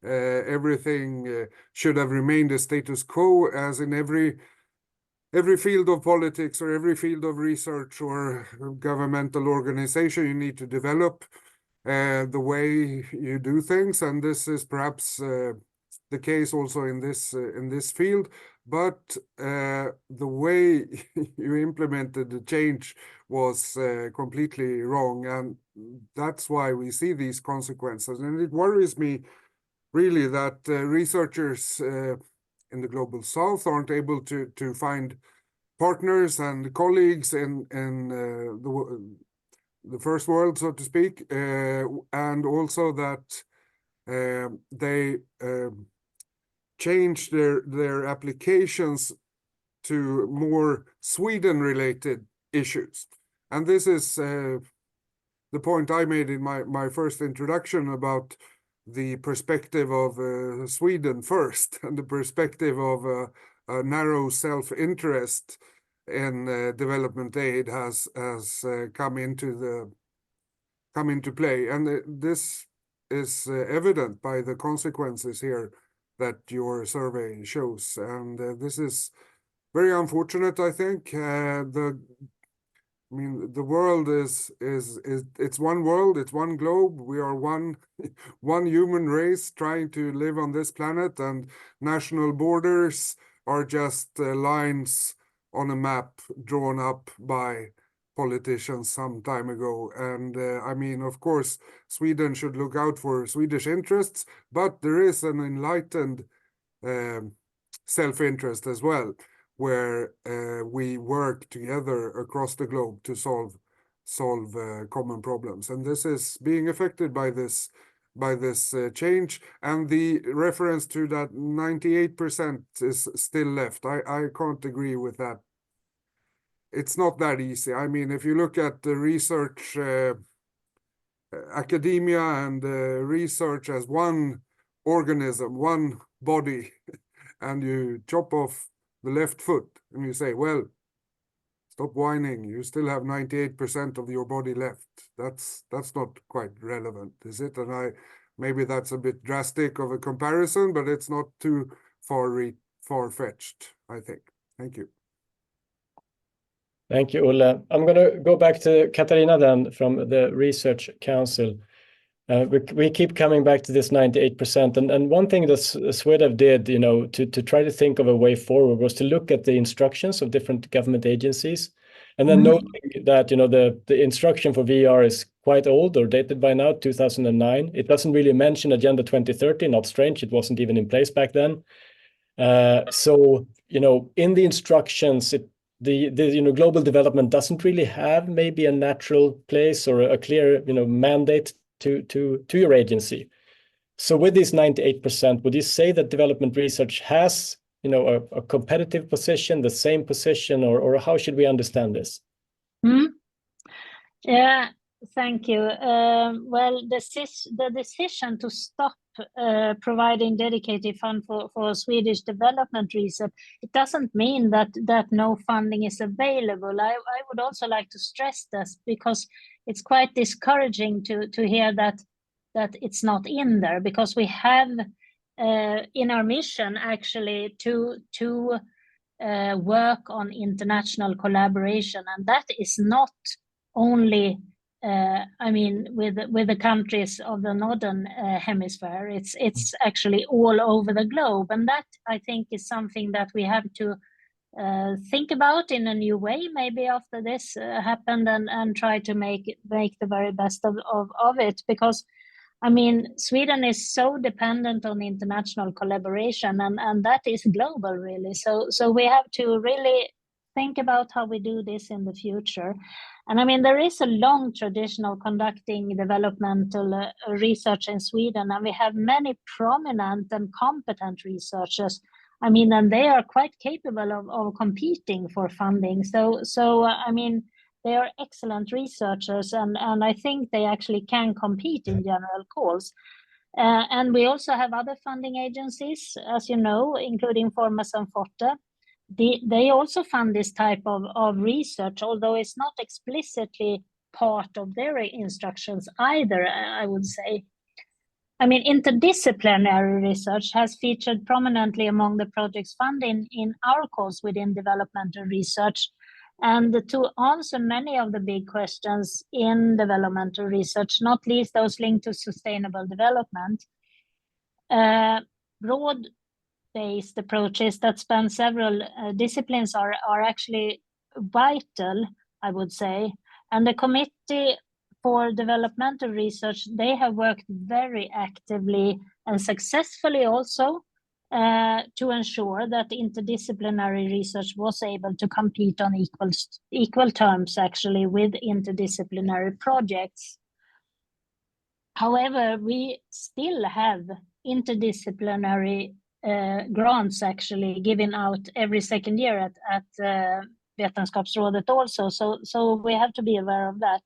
everything should have remained a status quo, as in every field of politics or every field of research or governmental organization. You need to develop the way you do things, and this is perhaps the case also in this field. But the way you implemented the change was completely wrong, and that's why we see these consequences. And it worries me really that researchers in the global south aren't able to find partners and colleagues in the first world, so to speak, and also that they change their applications to more Sweden-related issues. And this is the point I made in my first introduction about the perspective of Sweden first, and the perspective of a narrow self-interest in development aid has come into play, and this is evident by the consequences here that your survey shows, and this is very unfortunate. I think I mean, the world is it's one world, it's one globe. We are one human race trying to live on this planet, and national borders are just lines on a map drawn up by politicians some time ago. And I mean, of course, Sweden should look out for Swedish interests, but there is an enlightened self-interest as well, where we work together across the globe to solve common problems, and this is being affected by this change. And the reference to that 98% is still left. I can't agree with that. It's not that easy. I mean, if you look at the research, academia and research as one organism, one body, and you chop off the left foot and you say, well, stop whining, you still have 98% of your body left. That's not quite relevant, is it? And maybe that's a bit drastic of a comparison, but it's not too far-fetched, I think. Thank you. Thank you, Olle. I'm going to go back to Katarina then from the Research Council. We keep coming back to this 98%, and one thing that SweDev did, you know, to try to think of a way forward was to look at the instructions of different government agencies, and then noting that, you know, the instruction for VR is quite old or dated by now, 2009. It doesn't really mention Agenda 2030, not strange, it wasn't even in place back then. So, you know, in the instructions, the you know, global development doesn't really have maybe a natural place or a clear, you know, mandate to your agency. So with this 98%, would you say that development research has, you know, a competitive position, the same position, or how should we understand this? Yeah, thank you. Well, the decision to stop providing dedicated fund for Swedish development research, it doesn't mean that no funding is available. I would also like to stress this, because it's quite discouraging to hear that it's not in there, because we have in our mission actually to work on international collaboration, and that is not only I mean with the countries of the northern hemisphere. It's actually all over the globe, and that I think is something that we have to think about in a new way, maybe after this happened, and try to make the very best of it, because I mean, Sweden is so dependent on international collaboration, and that is global, really. So we have to really think about how we do this in the future. And I mean, there is a long tradition of conducting developmental research in Sweden, and we have many prominent and competent researchers. I mean, and they are quite capable of competing for funding. So I mean, they are excellent researchers, and I think they actually can compete in general calls. And we also have other funding agencies, as you know, including Formas and Forte. They also fund this type of research, although it's not explicitly part of their instructions either, I would say. I mean, interdisciplinary research has featured prominently among the projects funded in our calls within developmental research. And to answer many of the big questions in developmental research, not least those linked to sustainable development, broad-based approaches that span several disciplines are actually vital, I would say. And the Committee for Developmental Research, they have worked very actively and successfully also to ensure that interdisciplinary research was able to compete on equal terms, actually, with interdisciplinary projects. However, we still have interdisciplinary grants actually given out every second year at Vetenskapsrådet also, so we have to be aware of that.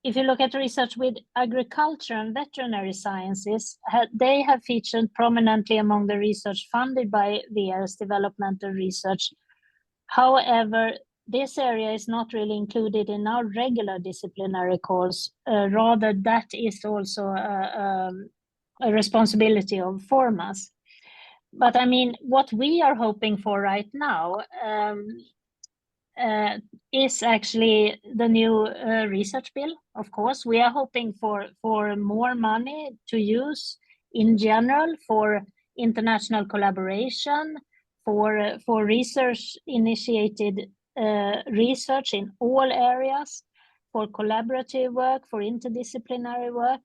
If you look at research with agriculture and veterinary sciences, they have featured prominently among the research funded by VR's developmental research. However, this area is not really included in our regular disciplinary calls. Rather, that is also a responsibility of Formas. But I mean, what we are hoping for right now is actually the new research bill. Of course, we are hoping for more money to use in general for international collaboration, for research initiated research in all areas, for collaborative work, for interdisciplinary work.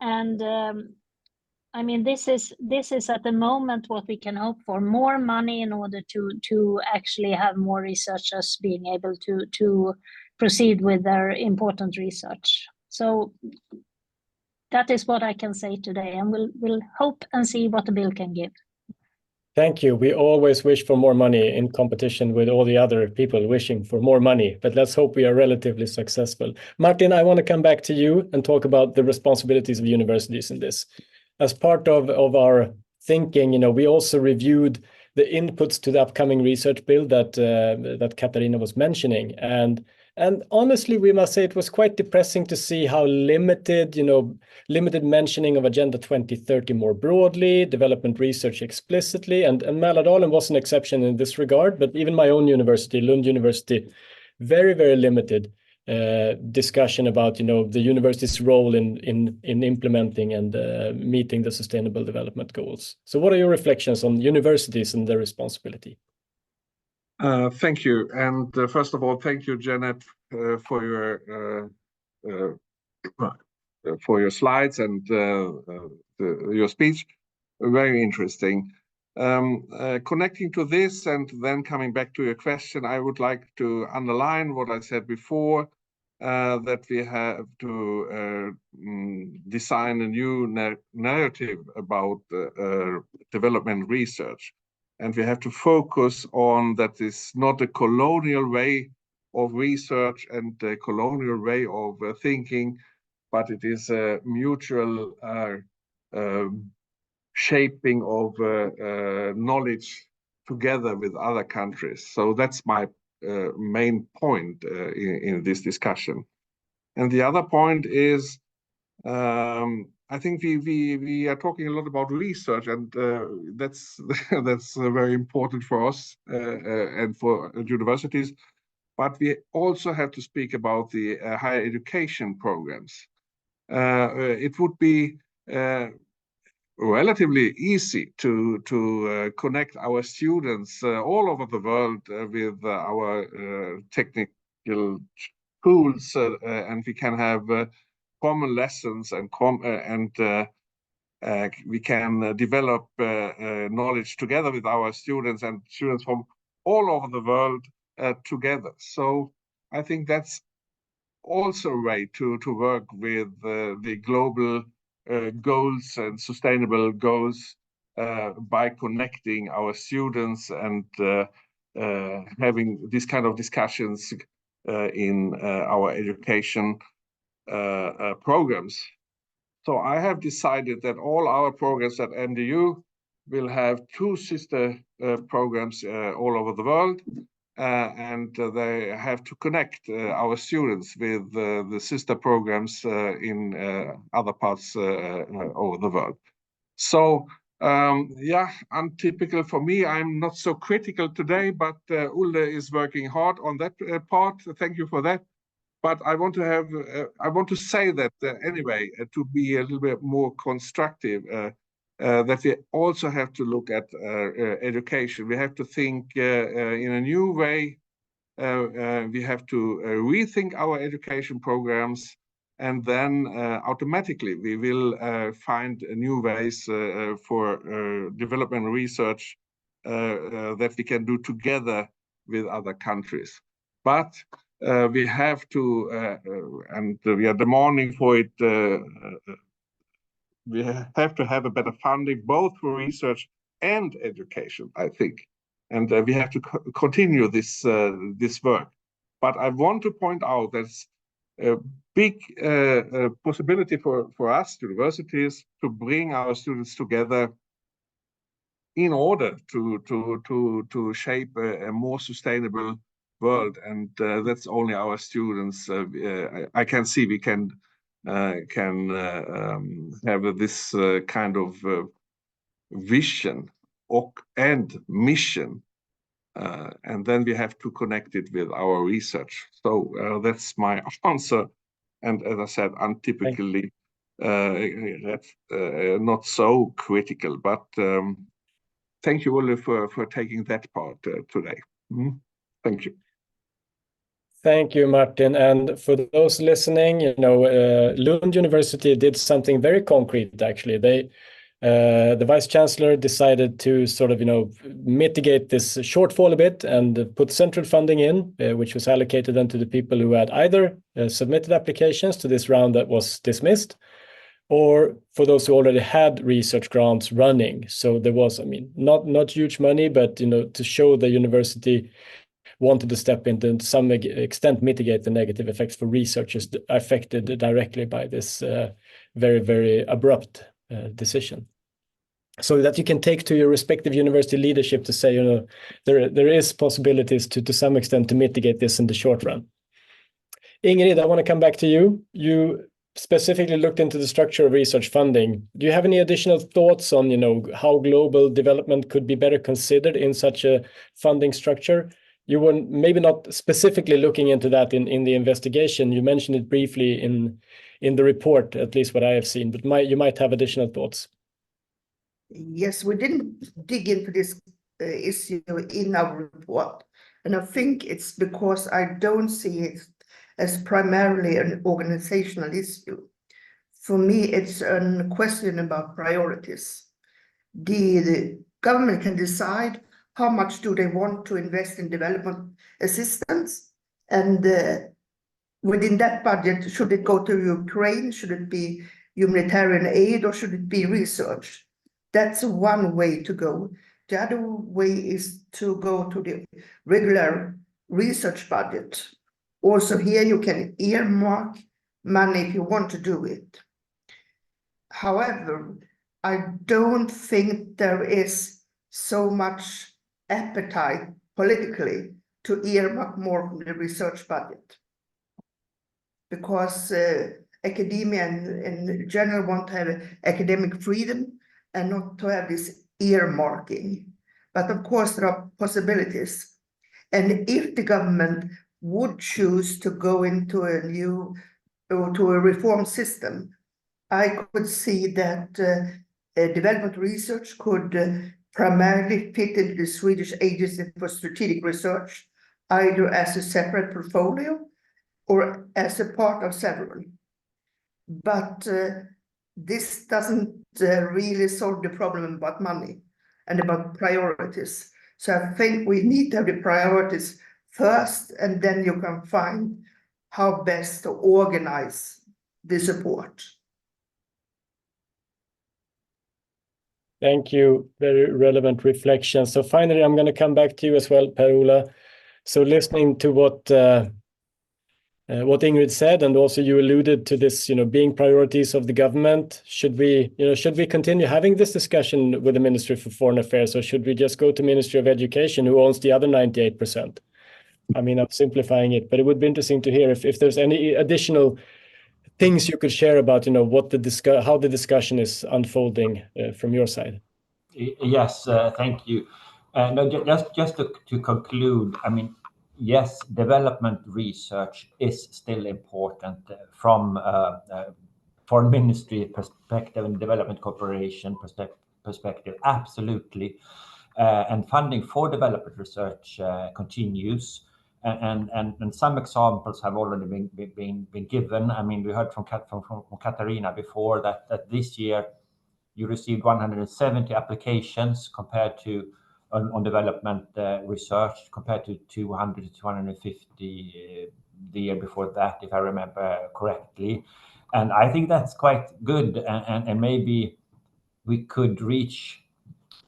And I mean, this is at the moment what we can hope for: more money in order to actually have more researchers being able to proceed with their important research. So that is what I can say today, and we'll hope and see what the bill can give. Thank you. We always wish for more money in competition with all the other people wishing for more money, but let's hope we are relatively successful. Martin, I want to come back to you and talk about the responsibilities of universities in this. As part of our thinking, you know, we also reviewed the inputs to the upcoming research bill that Katarina was mentioning, and honestly, we must say it was quite depressing to see how limited mentioning of Agenda 2030 more broadly, development research explicitly, and Mälardalen was an exception in this regard, but even my own university, Lund University, very, very limited discussion about the university's role in implementing and meeting the sustainable development goals. So what are your reflections on universities and their responsibility? Thank you. And first of all, thank you, Janet, for your slides and your speech. Very interesting. Connecting to this and then coming back to your question, I would like to underline what I said before, that we have to design a new narrative about development research. And we have to focus on that is not a colonial way of research and a colonial way of thinking, but it is a mutual shaping of knowledge together with other countries. So that's my main point in this discussion. And the other point is, I think we are talking a lot about research, and that's very important for us and for universities. But we also have to speak about the higher education programs. It would be relatively easy to connect our students all over the world with our technical schools, and we can have common lessons and we can develop knowledge together with our students and students from all over the world together. So I think that's also a way to work with the global goals and sustainable goals by connecting our students and having this kind of discussions in our education programs. So I have decided that all our programs at NDU will have 2 sister programs all over the world, and they have to connect our students with the sister programs in other parts over the world. So yeah, untypical for me. I'm not so critical today, but Ulle is working hard on that part. Thank you for that. But I want to say that anyway, to be a little bit more constructive, that we also have to look at education. We have to think in a new way. We have to rethink our education programs, and then automatically we will find new ways for development research that we can do together with other countries. But we have to, and we are demanding for it, we have to have a better funding, both for research and education, I think. And we have to continue this work. But I want to point out there's a big possibility for us, universities, to bring our students together in order to shape a more sustainable world, and that's only our students. I can see we can have this kind of vision and mission, and then we have to connect it with our research. So that's my answer. And as I said, untypically, not so critical, but thank you, Ulle, for taking that part today. Thank you. Thank you, Martin. And for those listening, Lund University did something very concrete, actually. The Vice Chancellor decided to sort of, mitigate this shortfall a bit and put central funding in, which was allocated then to the people who had either submitted applications to this round that was dismissed, or for those who already had research grants running. So there was, not huge money, but, to show the university wanted to step in to some extent mitigate the negative effects for researchers affected directly by this very, very abrupt decision. So that you can take to your respective university leadership to say, there is possibilities to some extent to mitigate this in the short run. Ingrid, I want to come back to you. You specifically looked into the structure of research funding. Do you have any additional thoughts on, how global development could be better considered in such a funding structure? You were maybe not specifically looking into that in the investigation. You mentioned it briefly in the report, at least what I have seen, but you might have additional thoughts. Yes, we didn't dig into this issue in our report. And I think it's because I don't see it as primarily an organizational issue. For me, it's a question about priorities. The government can decide how much do they want to invest in development assistance, and within that budget, should it go to Ukraine, should it be humanitarian aid, or should it be research? That's one way to go. The other way is to go to the regular research budget. Also here you can earmark money if you want to do it. However, I don't think there is so much appetite politically to earmark more from the research budget, because academia in general want to have academic freedom and not to have this earmarking. But of course there are possibilities, and if the government would choose to go into a new or to a reform system, I could see that development research could primarily fit into the Swedish Agency for Strategic Research, either as a separate portfolio or as a part of several. But this doesn't really solve the problem about money and about priorities. So I think we need to have the priorities first, and then you can find how best to organize the support. Thank you. Very relevant reflection. So finally, I'm going to come back to you as well, Per-Ola. So listening to what Ingrid said, and also you alluded to this, being priorities of the government. Should we continue having this discussion with the Ministry for Foreign Affairs, or should we just go to Ministry of Education, who owns the other 98%? I mean, I'm simplifying it, but it would be interesting to hear if there's any additional things you could share about, how the discussion is unfolding from your side. Yes, thank you. No, just to conclude, I mean, yes, development research is still important from foreign ministry perspective and development cooperation perspective, absolutely. And funding for development research continues. And some examples have already been given. I mean, we heard from Katarina before that this year you received 170 applications compared to on development research, compared to 200 to 250 the year before that, if I remember correctly. And I think that's quite good, and maybe we could reach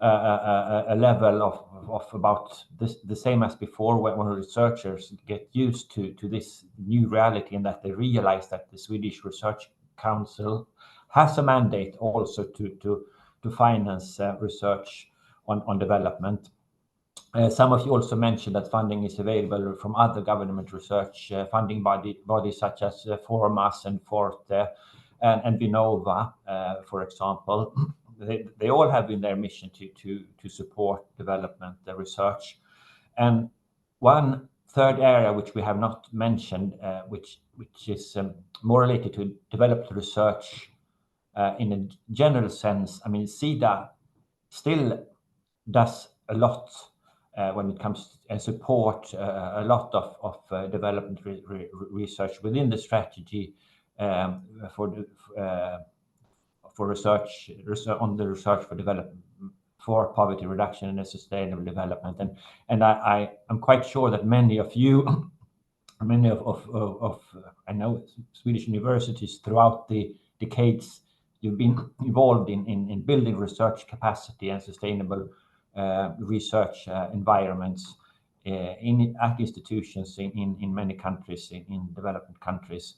a level of about the same as before, when researchers get used to this new reality, and that they realize that the Swedish Research Council has a mandate also to finance research on development. Some of you also mentioned that funding is available from other government research funding bodies such as Formas and Forte and Vinnova, for example. They all have in their mission to support development research. And one third area which we have not mentioned, which is more related to developed research in a general sense. I mean, SIDA still does a lot when it comes to support a lot of development research within the strategy for research on the research for development, for poverty reduction and sustainable development. And I'm quite sure that many of you, many of I know Swedish universities throughout the decades, you've been involved in building research capacity and sustainable research environments at institutions in many countries, in development countries.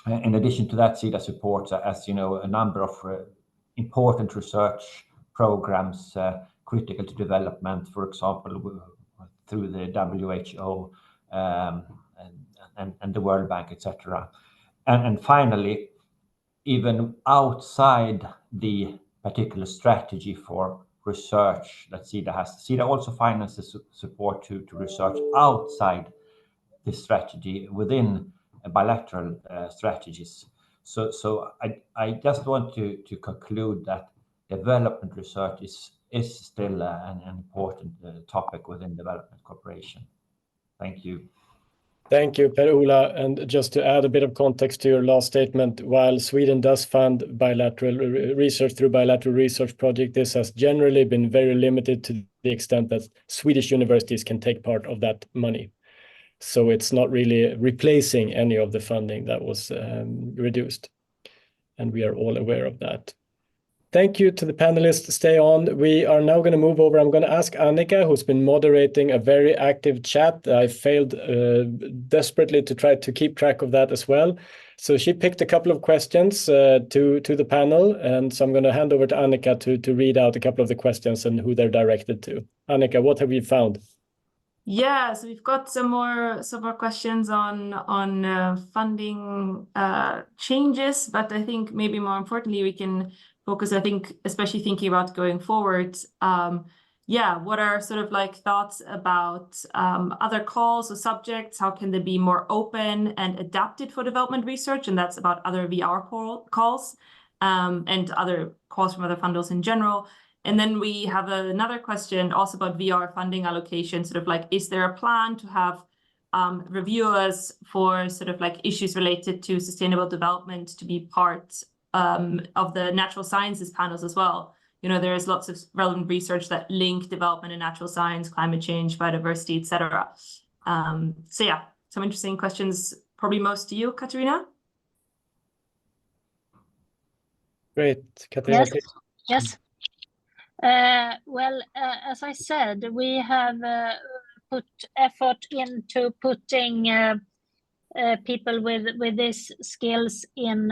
In addition to that, SIDA supports, as you know, a number of important research programs critical to development, for example, through the WHO and the World Bank, etc. And finally, even outside the particular strategy for research that SIDA has, SIDA also finances support to research outside this strategy within bilateral strategies. So I just want to conclude that development research is still an important topic within development cooperation. Thank you. Thank you, Per-Ola. And just to add a bit of context to your last statement, while Sweden does fund bilateral research through bilateral research projects, this has generally been very limited to the extent that Swedish universities can take part of that money. So it's not really replacing any of the funding that was reduced. And we are all aware of that. Thank you to the panelists. Stay on. We are now going to move over. I'm going to ask Annika, who's been moderating a very active chat. I failed desperately to try to keep track of that as well. So she picked a couple of questions to the panel. And so I'm going to hand over to Annika to read out a couple of the questions and who they're directed to. Annika, what have you found? Yeah, so we've got some more questions on funding changes, but I think maybe more importantly we can focus, I think, especially thinking about going forward. What are sort of like thoughts about other calls or subjects? How can they be more open and adapted for development research? And that's about other VR calls and other calls from other funders in general. And then we have another question also about VR funding allocation, sort of like, is there a plan to have reviewers for sort of like issues related to sustainable development to be part of the natural sciences panels as well. You know, there is lots of relevant research that link development in natural science, climate change, biodiversity, etc. So yeah, some interesting questions, probably most to you, Katarina. Great, Katarina. Yes. Well, as I said, we have put effort into putting people with these skills in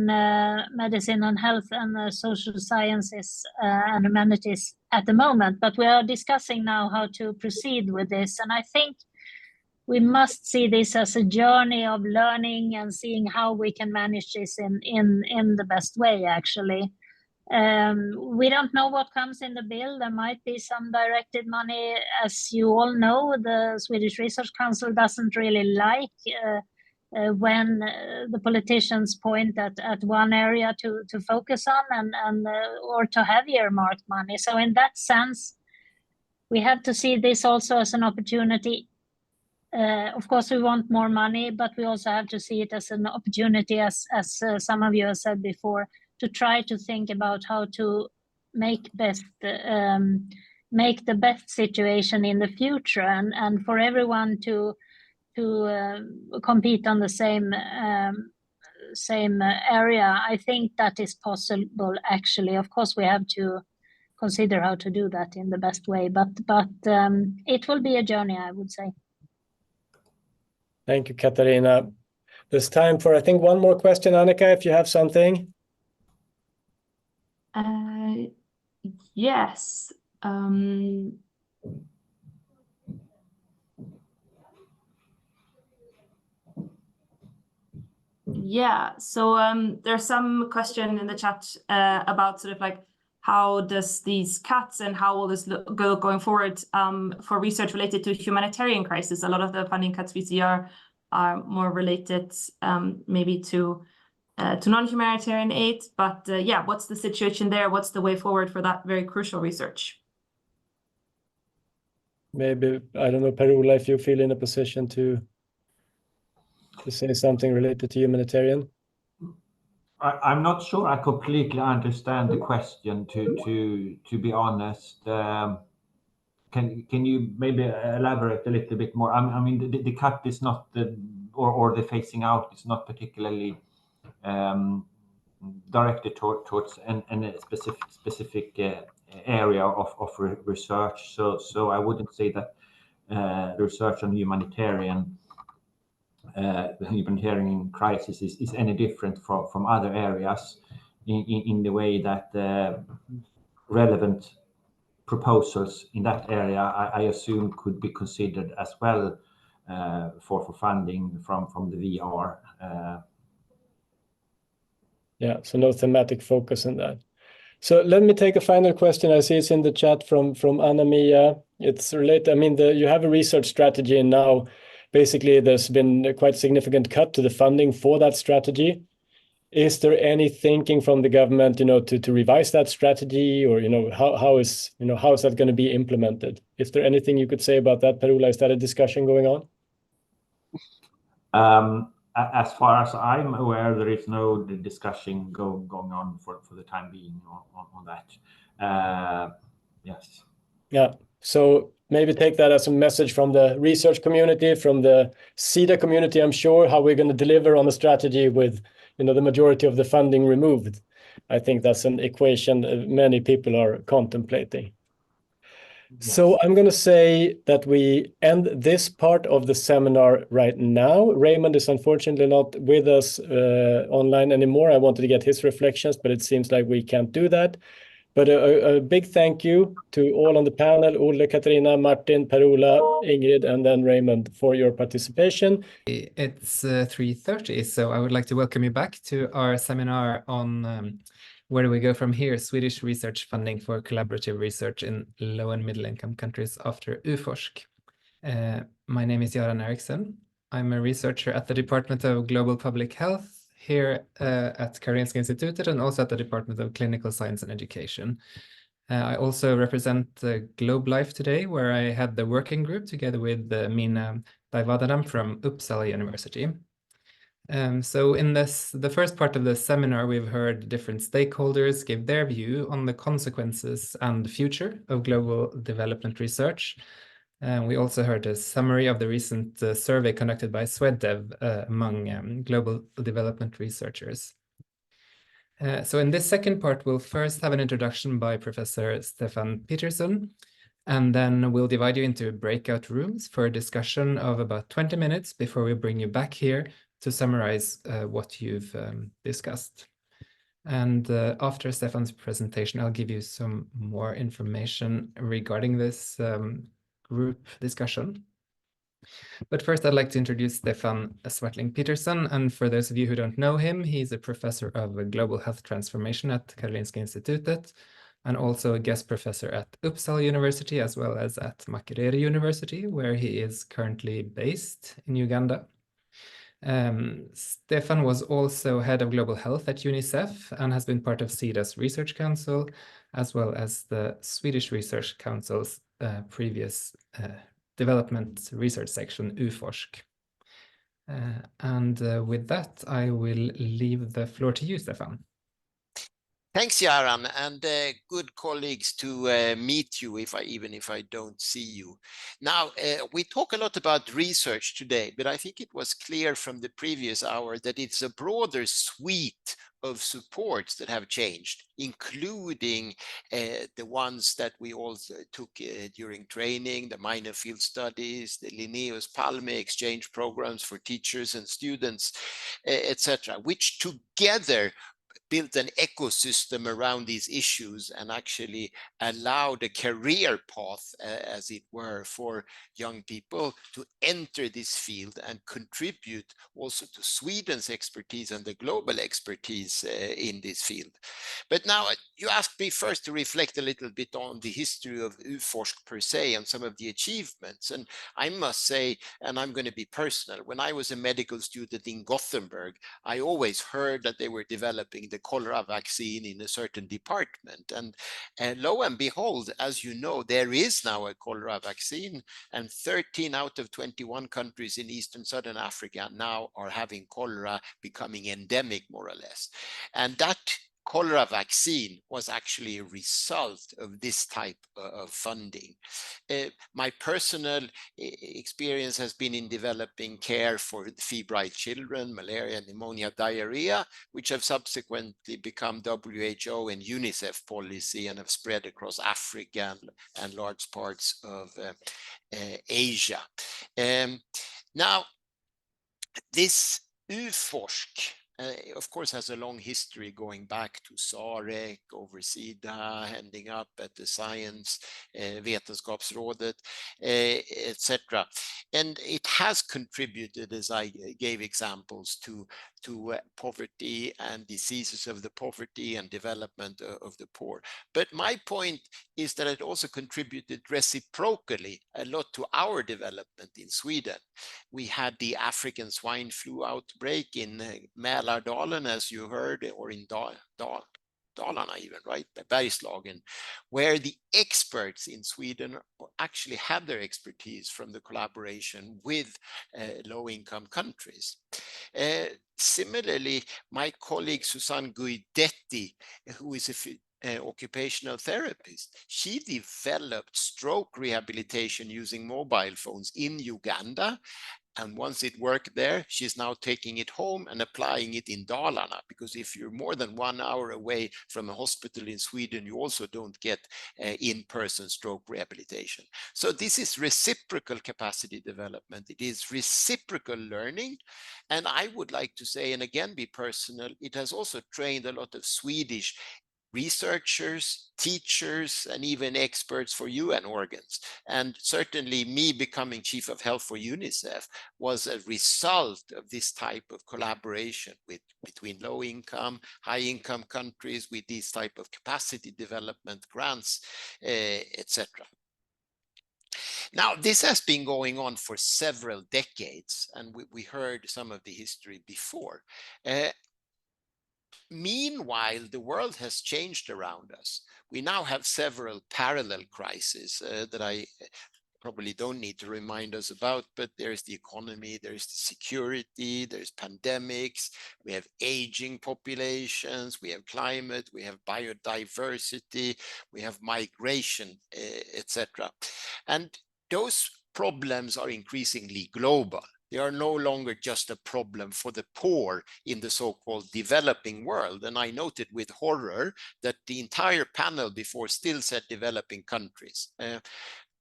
medicine and health and social sciences and humanities at the moment. But we are discussing now how to proceed with this, and I think we must see this as a journey of learning and seeing how we can manage this in the best way, actually. We don't know what comes in the bill. There might be some directed money. As you all know, the Swedish Research Council doesn't really like when the politicians point at one area to focus on and or to have earmarked money. So in that sense, we have to see this also as an opportunity. Of course, we want more money, but we also have to see it as an opportunity, as some of you have said before, to try to think about how to make the best situation in the future, and for everyone to compete on the same area. I think that is possible, actually. Of course, we have to consider how to do that in the best way, but it will be a journey, I would say. Thank you, Katarina. There's time for, I think, one more question, Annika, if you have something. Yes. Yeah, so there's some question in the chat about sort of like how does these cuts and how will this go going forward for research related to humanitarian crisis. A lot of the funding cuts we see are more related maybe to non-humanitarian aid, but yeah, what's the situation there? What's the way forward for that very crucial research? Maybe, I don't know, Per-Ola, if you feel in a position to say something related to humanitarian. I'm not sure I completely understand the question, to be honest. Can you maybe elaborate a little bit more? I mean, the cut is not or the phasing out is not particularly directed towards any specific area of research. So I wouldn't say that research on humanitarian crisis is any different from other areas in the way that relevant proposals in that area, I assume, could be considered as well for funding from the VR. Yeah, so no thematic focus in that. So let me take a final question. I see it's in the chat from Anna-Mia. It's related. I mean, you have a research strategy, and now basically there's been a quite significant cut to the funding for that strategy. Is there any thinking from the government, to revise that strategy, or how is that going to be implemented? Is there anything you could say about that, Per-Ola? Is that a discussion going on? As far as I'm aware, there is no discussion going on for the time being on that. Yes. Yeah. So maybe take that as a message from the research community, from the SweDev community, I'm sure, how we're going to deliver on the strategy with the majority of the funding removed. I think that's an equation many people are contemplating. Yes. So I'm going to say that we end this part of the seminar right now. Raymond is unfortunately not with us online anymore. I wanted to get his reflections, but it seems like we can't do that. But a big thank you to all on the panel, Ole, Katarina, Martin, Per-Ola, Ingrid, and then Raymond, for your participation. It's 3:30, so I would like to welcome you back to our seminar on where do we go from here, Swedish research funding for collaborative research in low and middle income countries after U-forsk. My name is Göran Eriksson. I'm a researcher at the Department of Global Public Health here at Karolinska Institutet, and also at the Department of Clinical Science and Education. I also represent GlobeLife today, where I had the working group together with Mina Daivadanam from Uppsala University. So in the first part of the seminar, we've heard different stakeholders give their view on the consequences and the future of global development research. We also heard a summary of the recent survey conducted by SweDev among global development researchers. So in this second part, we'll first have an introduction by Professor Stefan Peterson, and then we'll divide you into breakout rooms for a discussion of about 20 minutes before we bring you back here to summarize what you've discussed. And after Stefan's presentation, I'll give you some more information regarding this group discussion. But first, I'd like to introduce Stefan Swartling Peterson. And for those of you who don't know him, he's a professor of global health transformation at Karolinska Institutet, and also a guest professor at Uppsala University, as well as at Makerere University, where he is currently based in Uganda. Stefan was also head of global health at UNICEF and has been part of SIDA's Research Council, as well as the Swedish Research Council's previous development research section, U-forsk. And with that, I will leave the floor to you, Stefan. Thanks, Yaran, and good colleagues to meet you, even if I don't see you. Now, we talk a lot about research today, but I think it was clear from the previous hour that it's a broader suite of supports that have changed, including the ones that we also took during training, the minor field studies, the Linnaeus Palme exchange programs for teachers and students, etc., which together built an ecosystem around these issues and actually allowed a career path, as it were, for young people to enter this field and contribute also to Sweden's expertise and the global expertise in this field. But now you asked me first to reflect a little bit on the history of U-forsk per se and some of the achievements. And I must say, and I'm going to be personal, when I was a medical student in Gothenburg, I always heard that they were developing the cholera vaccine in a certain department. And lo and behold, as you know, there is now a cholera vaccine, and 13 out of 21 countries in Eastern Southern Africa now are having cholera becoming endemic, more or less. And that cholera vaccine was actually a result of this type of funding. My personal experience has been in developing care for febrile children, malaria, pneumonia, diarrhea, which have subsequently become WHO and UNICEF policy and have spread across Africa and large parts of Asia. Now, this U-forsk, of course, has a long history going back to Sarek, over SIDA, ending up at the Science Vetenskapsrådet, etc. And it has contributed, as I gave examples, to poverty and diseases of the poverty and development of the poor. But my point is that it also contributed reciprocally a lot to our development in Sweden. We had the African swine flu outbreak in Mälardalen, as you heard, or in Dalarna even, right, Bergslagen, where the experts in Sweden actually had their expertise from the collaboration with low-income countries. Similarly, my colleague Susanne Guidetti, who is an occupational therapist, she developed stroke rehabilitation using mobile phones in Uganda. And once it worked there, she's now taking it home and applying it in Dalarna, because if you're more than 1 hour away from a hospital in Sweden, you also don't get in-person stroke rehabilitation. So this is reciprocal capacity development. It is reciprocal learning. And I would like to say, and again, be personal, it has also trained a lot of Swedish researchers, teachers, and even experts for UN organs. And certainly me becoming Chief of Health for UNICEF was a result of this type of collaboration between low-income, high-income countries with these type of capacity development grants, etc. Now, this has been going on for several decades, and we heard some of the history before. Meanwhile, the world has changed around us. We now have several parallel crises that I probably don't need to remind us about, but there's the economy, there's the security, there's pandemics, we have aging populations, we have climate, we have biodiversity, we have migration, etc. And those problems are increasingly global. They are no longer just a problem for the poor in the so-called developing world. And I noted with horror that the entire panel before still said developing countries.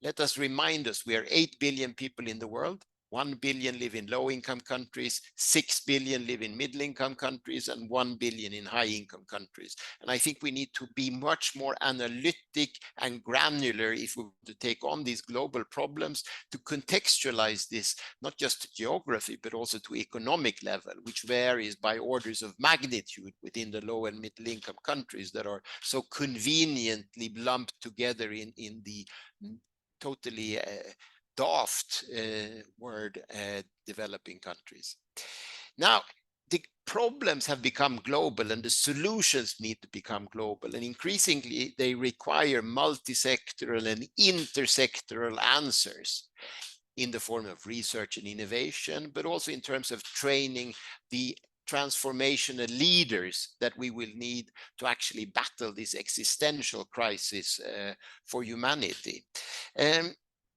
Let us remind us, we are 8 billion people in the world. 1 billion live in low-income countries, 6 billion live in middle-income countries, and 1 billion in high-income countries. And I think we need to be much more analytic and granular if we want to take on these global problems, to contextualize this, not just to geography, but also to economic level, which varies by orders of magnitude within the low and middle-income countries that are so conveniently lumped together in the totally daft word developing countries. Now, the problems have become global and the solutions need to become global, and increasingly they require multi-sectoral and intersectoral answers in the form of research and innovation, but also in terms of training the transformational leaders that we will need to actually battle this existential crisis for humanity.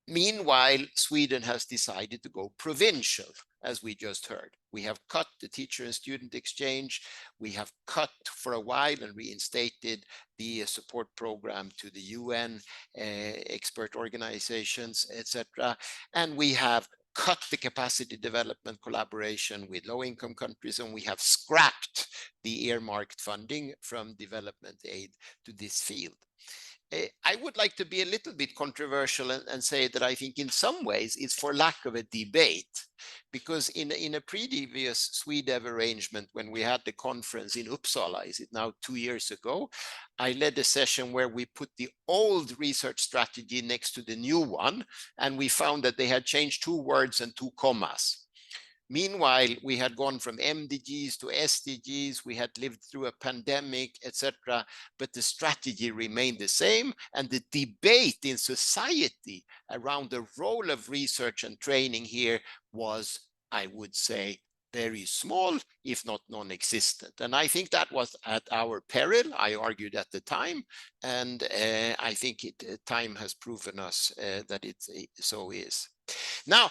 Meanwhile, Sweden has decided to go provincial, as we just heard. We have cut the teacher and student exchange. We have cut for a while and reinstated the support program to the UN, expert organizations, etc. And we have cut the capacity development collaboration with low-income countries, and we have scrapped the earmarked funding from development aid to this field. I would like to be a little bit controversial and say that I think in some ways it's for lack of a debate, because in a previous SweDev arrangement, when we had the conference in Uppsala, is it now 2 years ago, I led a session where we put the old research strategy next to the new one, and we found that they had changed 2 words and 2 commas. Meanwhile, we had gone from MDGs to SDGs, we had lived through a pandemic, etc., but the strategy remained the same, and the debate in society around the role of research and training here was, I would say, very small, if not non-existent. And I think that was at our peril, I argued at the time, and I think time has proven us that it so is. Now,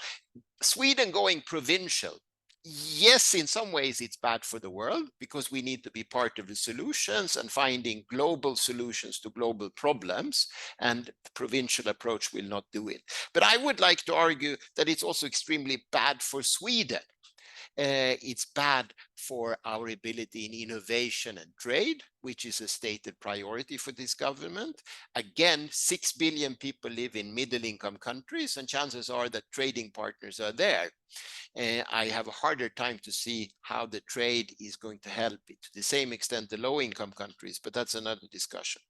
Sweden going provincial, yes, in some ways it's bad for the world, because we need to be part of the solutions and finding global solutions to global problems, and the provincial approach will not do it. But I would like to argue that it's also extremely bad for Sweden. It's bad for our ability in innovation and trade, which is a stated priority for this government. Again, 6 billion people live in middle-income countries, and chances are that trading partners are there. I have a harder time to see how the trade is going to help it, to the same extent the low-income countries, but that's another discussion.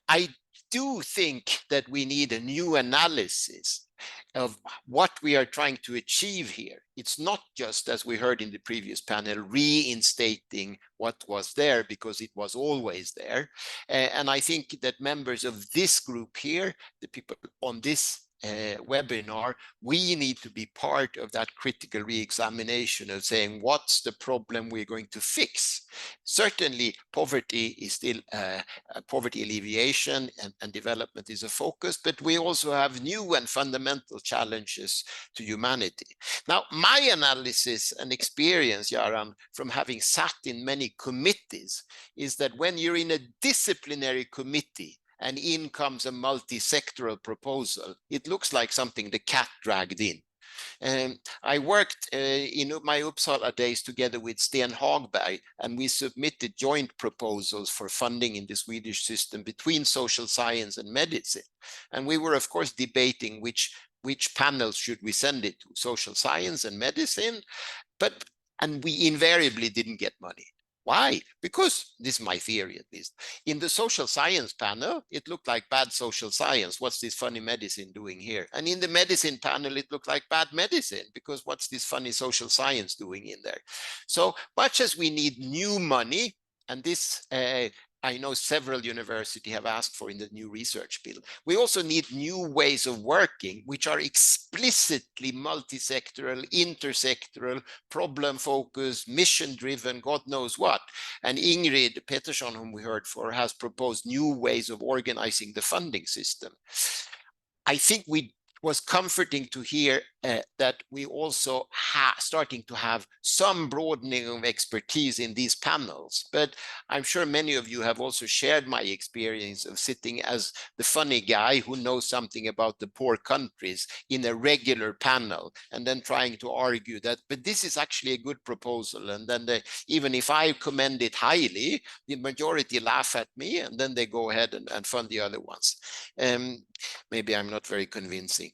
I do think that we need a new analysis of what we are trying to achieve here. It's not just, as we heard in the previous panel, reinstating what was there because it was always there. And I think that members of this group here, the people on this webinar, we need to be part of that critical re-examination of saying, what's the problem we're going to fix? Certainly, poverty is still poverty alleviation and development is a focus, but we also have new and fundamental challenges to humanity. Now, my analysis and experience, Yaran, from having sat in many committees, is that when you're in a disciplinary committee, and in comes a multi-sectoral proposal, it looks like something the cat dragged in. I worked in my Uppsala days together with Sten Hagberg, and we submitted joint proposals for funding in the Swedish system between social science and medicine. And we were, of course, debating which panels should we send it to, social science and medicine, and we invariably didn't get money. Why? Because, this is my theory at least, in the social science panel, it looked like bad social science. What's this funny medicine doing here? And in the medicine panel, it looked like bad medicine, because what's this funny social science doing in there? So much as we need new money, and this I know several universities have asked for in the new research bill. We also need new ways of working, which are explicitly multi-sectoral, intersectoral, problem-focused, mission-driven, God knows what. And Ingrid Pettersson, whom we heard for, has proposed new ways of organizing the funding system. I think it was comforting to hear that we also starting to have some broadening of expertise in these panels. But I'm sure many of you have also shared my experience of sitting as the funny guy who knows something about the poor countries in a regular panel and then trying to argue that, but this is actually a good proposal. And then even if I commend it highly, the majority laugh at me and then they go ahead and fund the other ones. Maybe I'm not very convincing.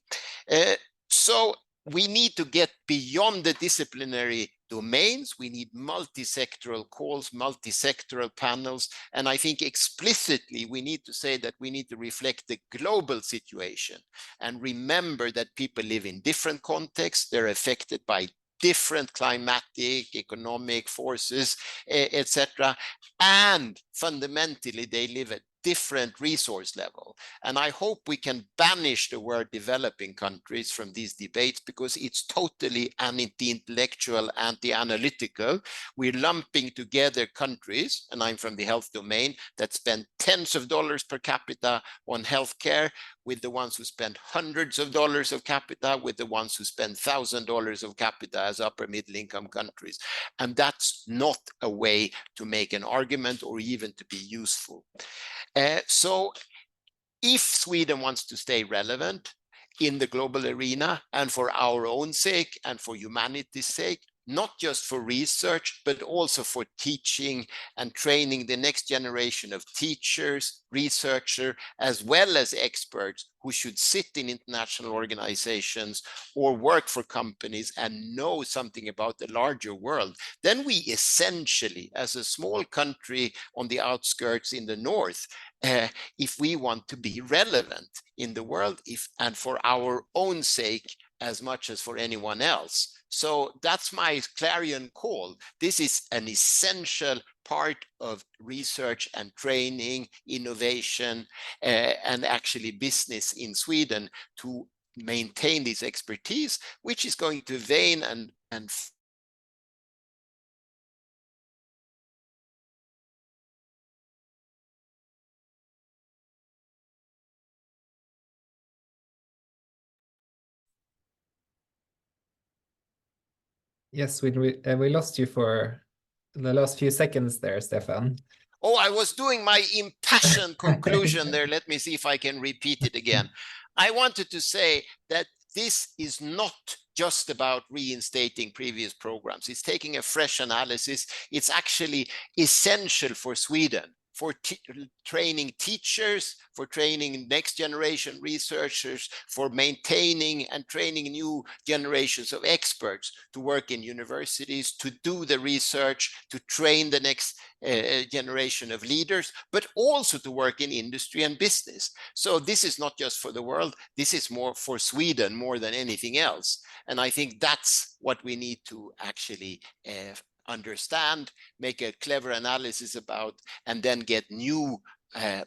So we need to get beyond the disciplinary domains. We need multi-sectoral calls, multi-sectoral panels. And I think explicitly we need to say that we need to reflect the global situation and remember that people live in different contexts. They're affected by different climatic, economic forces, etc. And fundamentally, they live at different resource level. And I hope we can banish the word developing countries from these debates because it's totally anti-intellectual, anti-analytical. We're lumping together countries, and I'm from the health domain, that spend tens of dollars per capita on healthcare with the ones who spend hundreds of dollars of capita with the ones who spend $1,000 of capita as upper middle income countries. And that's not a way to make an argument or even to be useful. So if Sweden wants to stay relevant in the global arena and for our own sake and for humanity's sake, not just for research, but also for teaching and training the next generation of teachers, researchers, as well as experts who should sit in international organizations or work for companies and know something about the larger world, then we essentially, as a small country on the outskirts in the north, if we want to be relevant in the world, and for our own sake, as much as for anyone else. So that's my clarion call. This is an essential part of research and training, innovation, and actually business in Sweden to maintain this expertise, which is going to wane and Yes, we lost you for the last few seconds there, Stefan. Oh, I was doing my impassioned conclusion there. Let me see if I can repeat it again. I wanted to say that this is not just about reinstating previous programs. It's taking a fresh analysis. It's actually essential for Sweden, for training teachers, for training next generation researchers, for maintaining and training new generations of experts to work in universities, to do the research, to train the next generation of leaders, but also to work in industry and business. So this is not just for the world, this is more for Sweden more than anything else. And I think that's what we need to actually understand, make a clever analysis about, and then get new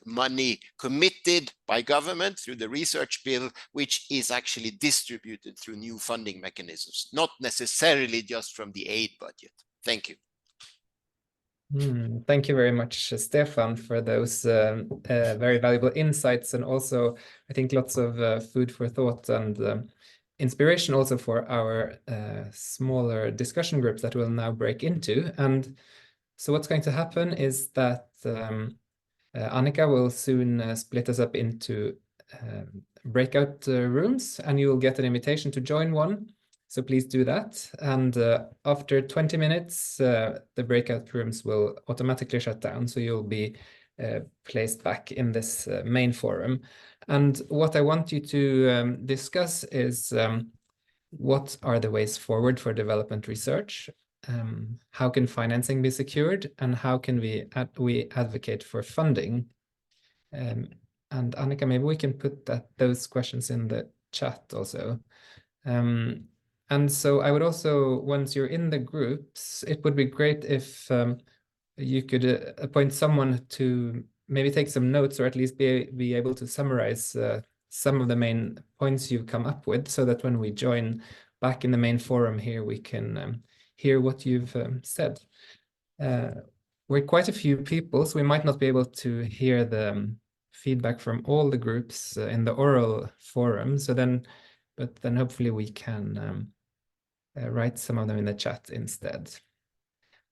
money committed by government through the research bill, which is actually distributed through new funding mechanisms, not necessarily just from the aid budget. Thank you. Thank you very much, Stefan, for those very valuable insights, and also I think lots of food for thought and inspiration also for our smaller discussion groups that we'll now break into. And so what's going to happen is that Annika will soon split us up into breakout rooms, and you will get an invitation to join one. So please do that. And after 20 minutes, the breakout rooms will automatically shut down. So you'll be placed back in this main forum. And what I want you to discuss is what are the ways forward for development research? How can financing be secured? And how can we advocate for funding? And Annika, maybe we can put those questions in the chat also. And so I would also, once you're in the groups, it would be great if you could appoint someone to maybe take some notes, or at least be able to summarize some of the main points you've come up with, so that when we join back in the main forum here, we can hear what you've said. We're quite a few people, so we might not be able to hear the feedback from all the groups in the oral forum. But then hopefully we can write some of them in the chat instead.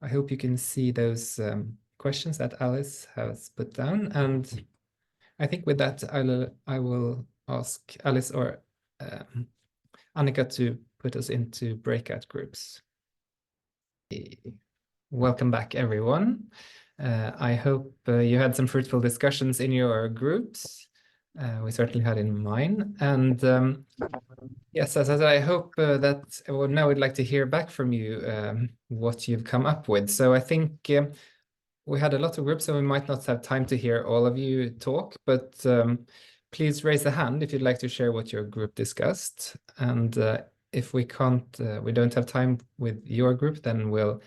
I hope you can see those questions that Alice has put down, and I think with that I will ask Alice or Annika to put us into breakout groups. Welcome back, everyone. I hope you had some fruitful discussions in your groups. We certainly had in mine. And yes, as I said, I hope that now we'd like to hear back from you what you've come up with. So I think we had a lot of groups, so we might not have time to hear all of you talk, but please raise a hand if you'd like to share what your group discussed. And if we don't have time with your group, then we'll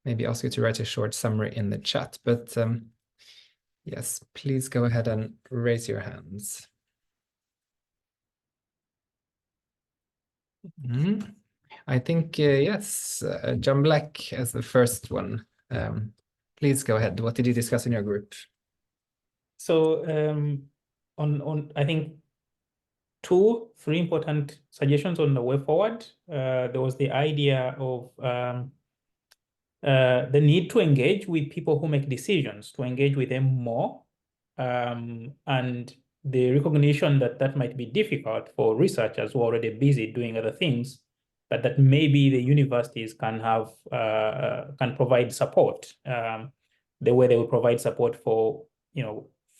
maybe ask you to write a short summary in the chat. But yes, please go ahead and raise your hands. I think, yes, John Black as the first one. Please go ahead. What did you discuss in your group? So on I think 3 important suggestions on the way forward. There was the idea of the need to engage with people who make decisions, to engage with them more, and the recognition that that might be difficult for researchers who are already busy doing other things, but that maybe the universities can provide support, the way they will provide support for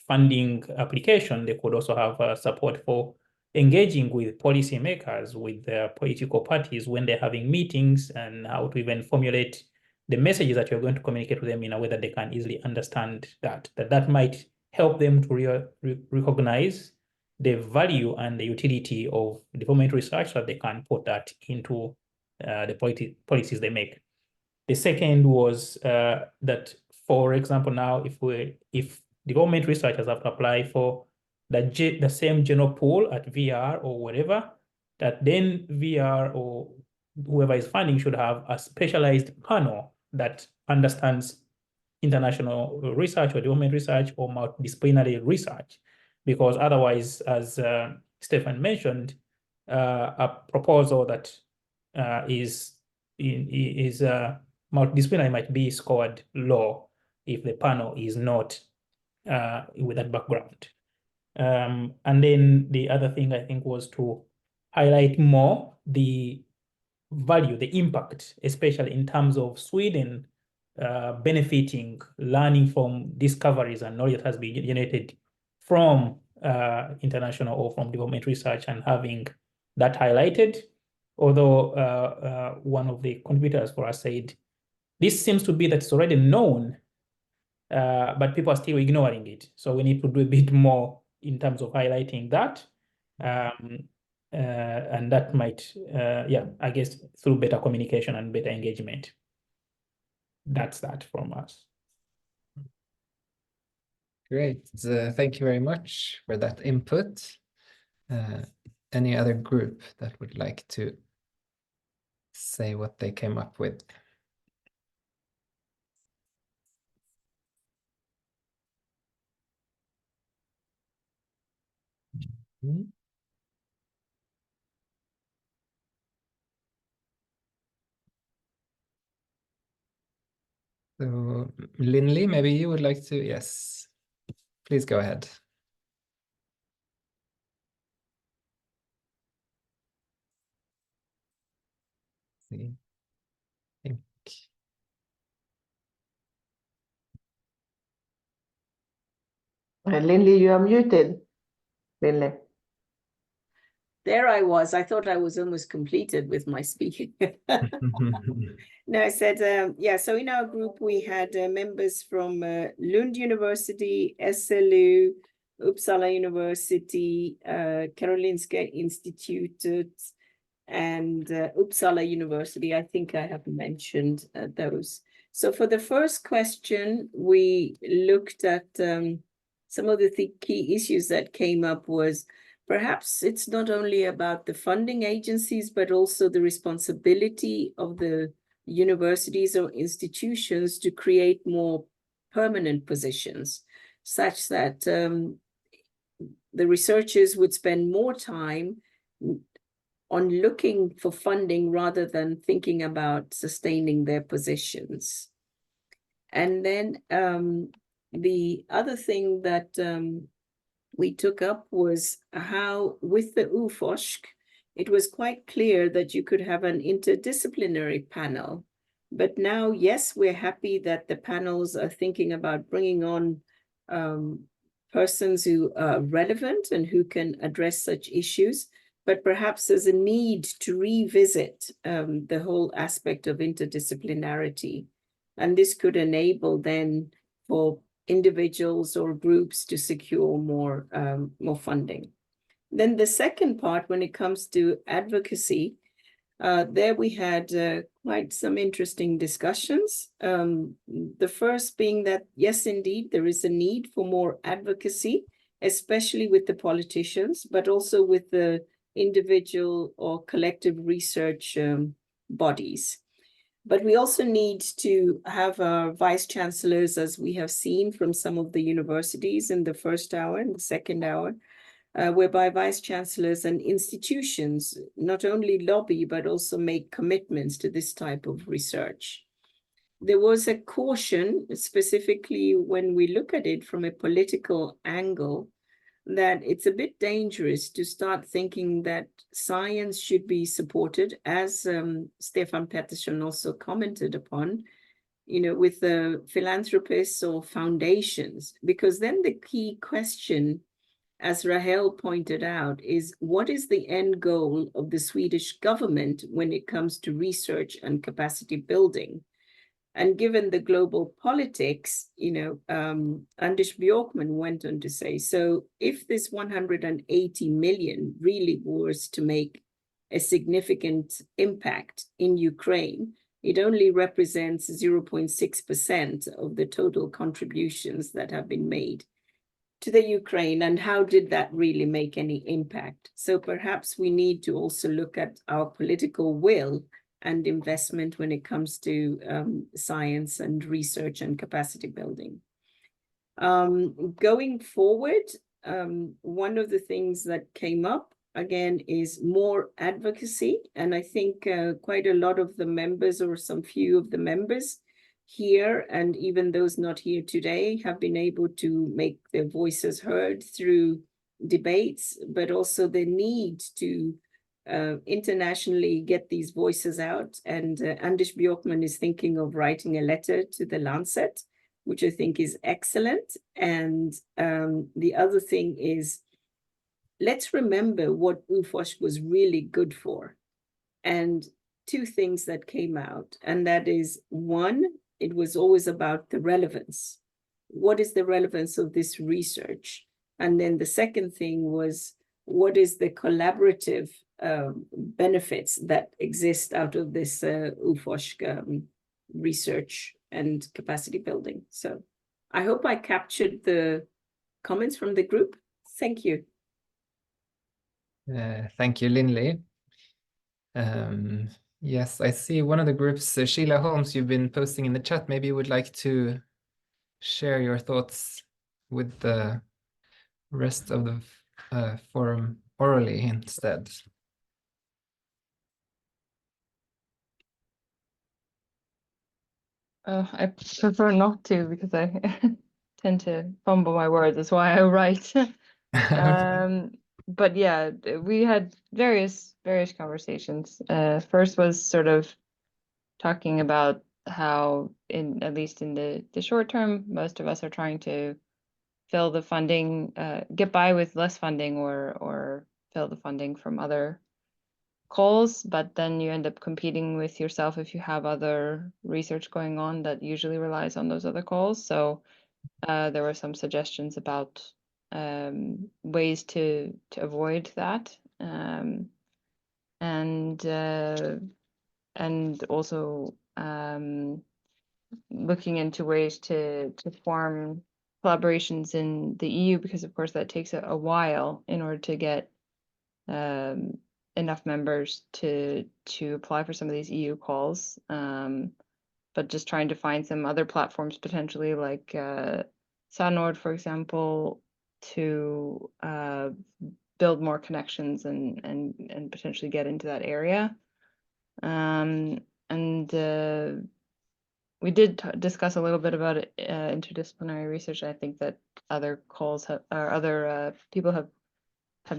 funding application. They could also have support for engaging with policymakers, with their political parties when they're having meetings, and how to even formulate the messages that you're going to communicate to them in a way that they can easily understand that might help them to recognize the value and the utility of development research, so that they can put that into the policies they make. The second was that, for example, now if development researchers have to apply for the same general pool at VR or whatever, that then VR or whoever is funding should have a specialized panel that understands international research or development research or multidisciplinary research. Because otherwise, as Stefan mentioned, a proposal that is multidisciplinary might be scored low if the panel is not with that background. And then the other thing I think was to highlight more the value, the impact, especially in terms of Sweden benefiting, learning from discoveries and knowledge that has been generated from international or from development research, and having that highlighted. Although one of the contributors for us said, this seems to be that it's already known, but people are still ignoring it. So we need to do a bit more in terms of highlighting that. And that might, I guess, through better communication and better engagement. That's that from us. Great. Thank you very much for that input. Any other group that would like to say what they came up with? So, Linley, maybe you would like to, yes, please go ahead. See. Linley, you are muted. Linley. There I was. I thought I was almost completed with my speaking. No, I said, yeah, so in our group, we had members from Lund University, SLU, Uppsala University, Karolinska Institute, and Uppsala University. I think I have mentioned those. So for the first question, we looked at some of the key issues that came up was perhaps it's not only about the funding agencies, but also the responsibility of the universities or institutions to create more permanent positions, such that the researchers would spend more time on looking for funding rather than thinking about sustaining their positions. And then the other thing that we took up was how, with the U-forsk, it was quite clear that you could have an interdisciplinary panel. But now, yes, we're happy that the panels are thinking about bringing on persons who are relevant and who can address such issues. But perhaps there's a need to revisit the whole aspect of interdisciplinarity. And this could enable then for individuals or groups to secure more funding. Then the second part, when it comes to advocacy, there we had quite some interesting discussions. The first being that, yes, indeed, there is a need for more advocacy, especially with the politicians, but also with the individual or collective research bodies. But we also need to have our vice chancellors, as we have seen from some of the universities in the first hour and the second hour, whereby vice chancellors and institutions not only lobby, but also make commitments to this type of research. There was a caution, specifically when we look at it from a political angle, that it's a bit dangerous to start thinking that science should be supported, as Stefan Pettersson also commented upon, with the philanthropists or foundations, because then the key question, as Rahel pointed out, is what is the end goal of the Swedish government when it comes to research and capacity building? And given the global politics, Anders Björkman went on to say, so if this 180 million really was to make a significant impact in Ukraine, it only represents 0.6% of the total contributions that have been made to the Ukraine. And how did that really make any impact? So perhaps we need to also look at our political will and investment when it comes to science and research and capacity building. Going forward, one of the things that came up again is more advocacy. And I think quite a lot of the members, or some few of the members here, and even those not here today, have been able to make their voices heard through debates, but also the need to internationally get these voices out. And Anders Björkman is thinking of writing a letter to the Lancet, which I think is excellent. And the other thing is, let's remember what U-forsk was really good for. And two things that came out, and that is, one, it was always about the relevance. What is the relevance of this research? And then the second thing was, what is the collaborative benefits that exist out of this U-forsk research and capacity building? So I hope I captured the comments from the group. Thank you. Thank you, Lindley. Yes, I see one of the groups, Sheila Holmes, you've been posting in the chat. Maybe you would like to share your thoughts with the rest of the forum orally instead. I prefer not to, because I tend to fumble my words. That's why I write. But yeah, we had various conversations. First was sort of talking about how, at least in the short term, most of us are trying to fill the funding, get by with less funding, or fill the funding from other calls, but then you end up competing with yourself if you have other research going on that usually relies on those other calls. So there were some suggestions about ways to avoid that, and also looking into ways to form collaborations in the EU, because of course that takes a while in order to get enough members to apply for some of these EU calls. But just trying to find some other platforms potentially, like Sanord, for example, to build more connections and potentially get into that area. We did discuss a little bit about interdisciplinary research. I think that other calls other people have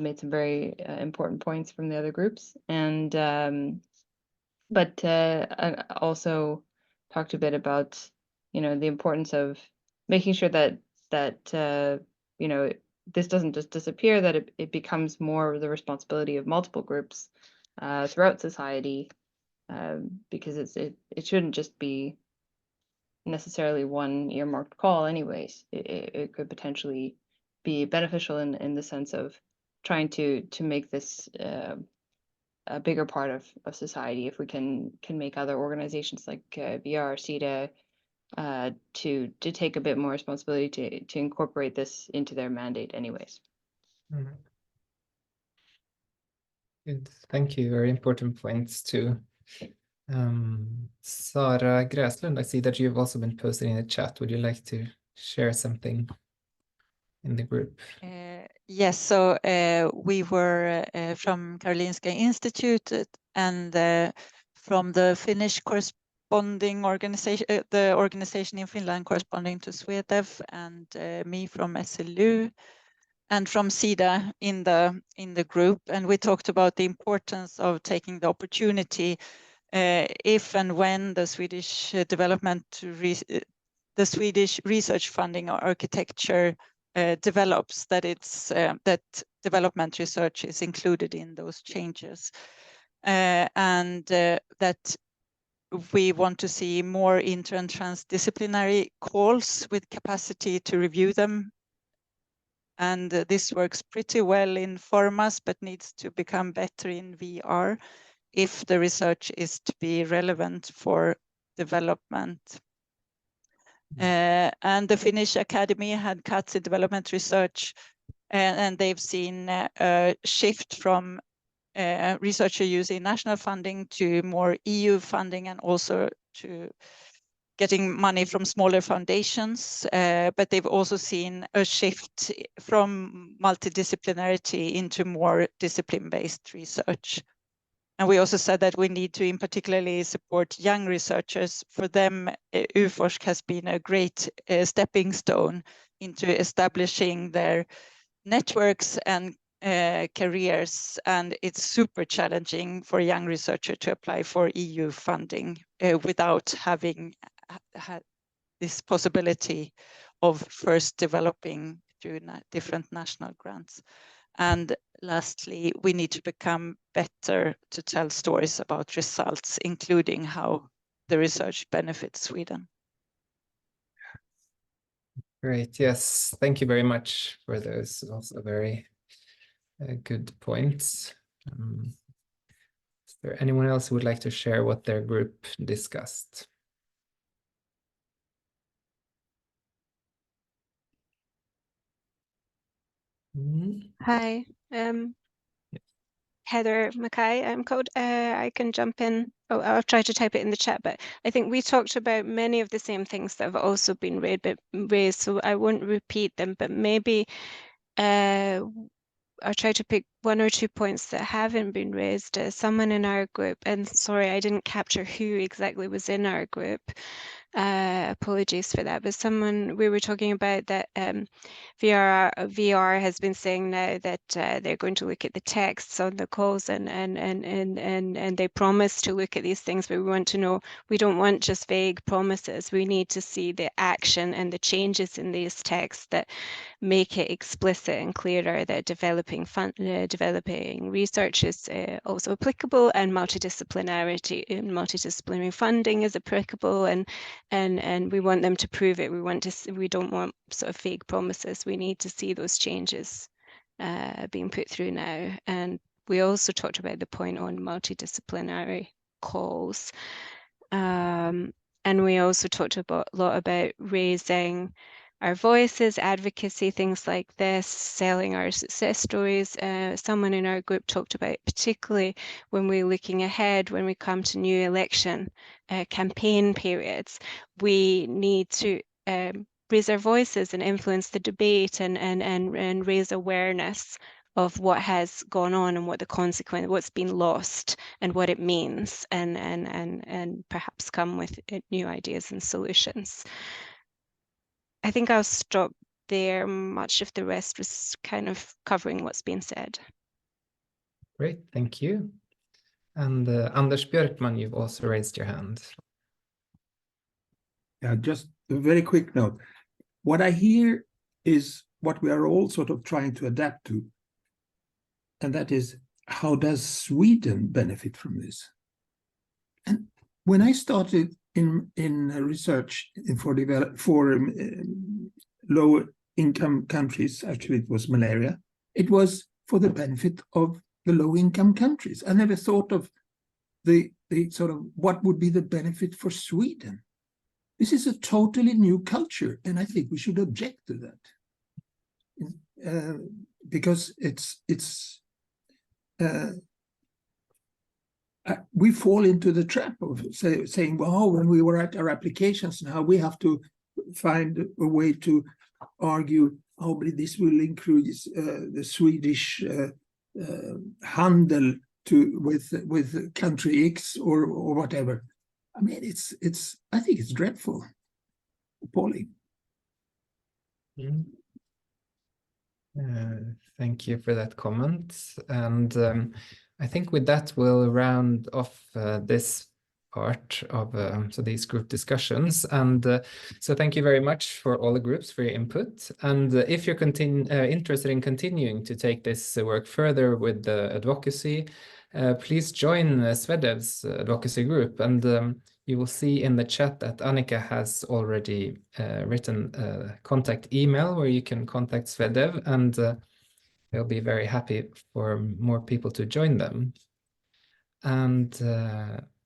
made some very important points from the other groups, and I also talked a bit about, you know, the importance of making sure that you know, this doesn't just disappear, that it becomes more the responsibility of multiple groups throughout society, because it shouldn't just be necessarily one earmarked call anyways. It could potentially be beneficial in the sense of trying to make this a bigger part of society, if we can make other organizations like VR, SweDev to take a bit more responsibility to incorporate this into their mandate anyways. Mm-hmm. Good, thank you. Very important points too. Sara Gräslund, I see that you've also been posting in the chat. Would you like to share something in the group? Yes, so we were from Karolinska Institute and from the Finnish corresponding organization, the organization in Finland corresponding to SweDev, and me from SLU, and from SIDA in the group. And we talked about the importance of taking the opportunity if and when the Swedish the Swedish research funding or architecture develops, that that development research is included in those changes, and that we want to see more inter and transdisciplinary calls with capacity to review them. And this works pretty well in Formas, but needs to become better in VR if the research is to be relevant for development. And the Finnish Academy had cuts in development research, and they've seen a shift from researcher using national funding to more EU funding, and also to getting money from smaller foundations. But they've also seen a shift from multidisciplinarity into more discipline-based research. And we also said that we need to in particularly support young researchers. For them, U-forsk has been a great stepping stone into establishing their networks and careers. And it's super challenging for a young researcher to apply for EU funding without having had this possibility of first developing through different national grants. And lastly, we need to become better to tell stories about results, including how the research benefits Sweden. Great, yes, thank you very much for those also very good points. Is there anyone else who would like to share what their group discussed? Hi, Heather Mackay, I'm called. I can jump in. Oh, I'll try to type it in the chat, but I think we talked about many of the same things that have also been raised, so I won't repeat them, but maybe I'll try to pick one or two points that haven't been raised. Someone in our group, and sorry, I didn't capture who exactly was in our group. Apologies for that, but we were talking about that VR has been saying now that they're going to look at the texts on the calls, and they promise to look at these things, but we want to know, we don't want just vague promises. We need to see the action and the changes in these texts that make it explicit and clearer that developing research is also applicable, and multidisciplinary funding is applicable, and we want them to prove it. We don't want sort of fake promises. We need to see those changes being put through now. And we also talked about the point on multidisciplinary calls. And we also talked a lot about raising our voices, advocacy, things like this, selling our success stories. Someone in our group talked about, particularly when we're looking ahead, when we come to new election campaign periods, we need to raise our voices and influence the debate and raise awareness of what has gone on and what the consequence, what's been lost and what it means, and perhaps come with new ideas and solutions. I think I'll stop there. Much of the rest was kind of covering what's been said. Great, thank you. And Anders Björkman, you've also raised your hand. Yeah, just a very quick note. What I hear is what we are all sort of trying to adapt to, and that is, how does Sweden benefit from this? And when I started in research for low-income countries, actually it was malaria, it was for the benefit of the low-income countries. I never thought of the sort of what would be the benefit for Sweden. This is a totally new culture, and I think we should object to that, because we fall into the trap of saying, well, when we were at our applications now, we have to find a way to argue, oh, but this will increase the Swedish handel with country X or whatever. I mean, I think it's dreadful, appalling. Thank you for that comment. And I think with that, we'll round off this part of so these group discussions. And so thank you very much for all the groups for your input. And if you're interested in continuing to take this work further with the advocacy, please join SweDev's advocacy group. And you will see in the chat that Annika has already written a contact email where you can contact SweDev, and they'll be very happy for more people to join them. And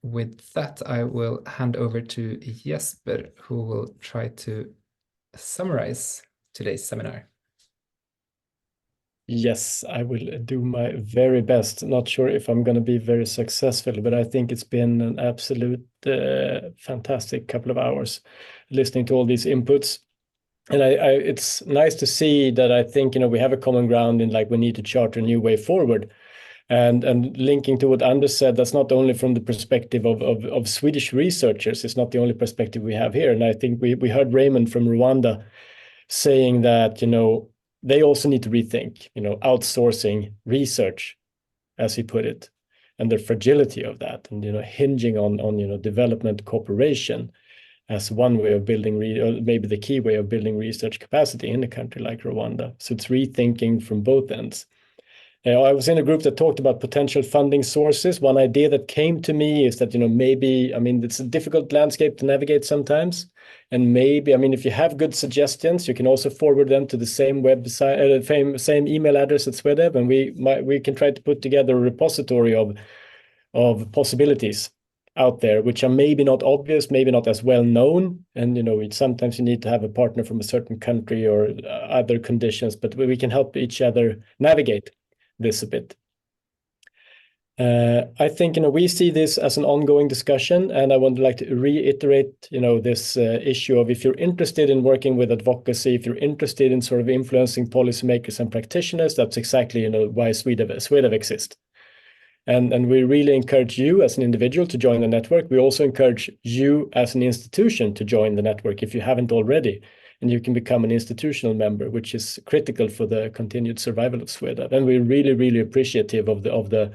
with that, I will hand over to Jesper, who will try to summarize today's seminar. Yes, I will do my very best. Not sure if I'm going to be very successful, but I think it's been an absolute fantastic couple of hours listening to all these inputs. And it's nice to see that I think, we have a common ground in we need to chart a new way forward. And linking to what Anders said, that's not only from the perspective of Swedish researchers, it's not the only perspective we have here. And I think we heard Raymond from Rwanda saying that, they also need to rethink, outsourcing research, as he put it, and the fragility of that, and hinging on development cooperation as one way of building, or maybe the key way of building research capacity in a country like Rwanda. So it's rethinking from both ends. I was in a group that talked about potential funding sources. One idea that came to me is that, maybe, it's a difficult landscape to navigate sometimes. And maybe, if you have good suggestions, you can also forward them to the same website, same email address at SweDev, and we can try to put together a repository of possibilities out there, which are maybe not obvious, maybe not as well known. And, sometimes you need to have a partner from a certain country or other conditions, but we can help each other navigate this a bit. I think, we see this as an ongoing discussion, and I would like to reiterate, this issue of, if you're interested in working with advocacy, if you're interested in sort of influencing policymakers and practitioners, that's exactly, why SweDev exists. And we really encourage you as an individual to join the network. We also encourage you as an institution to join the network if you haven't already, and you can become an institutional member, which is critical for the continued survival of SweDev. And we're really, really appreciative of the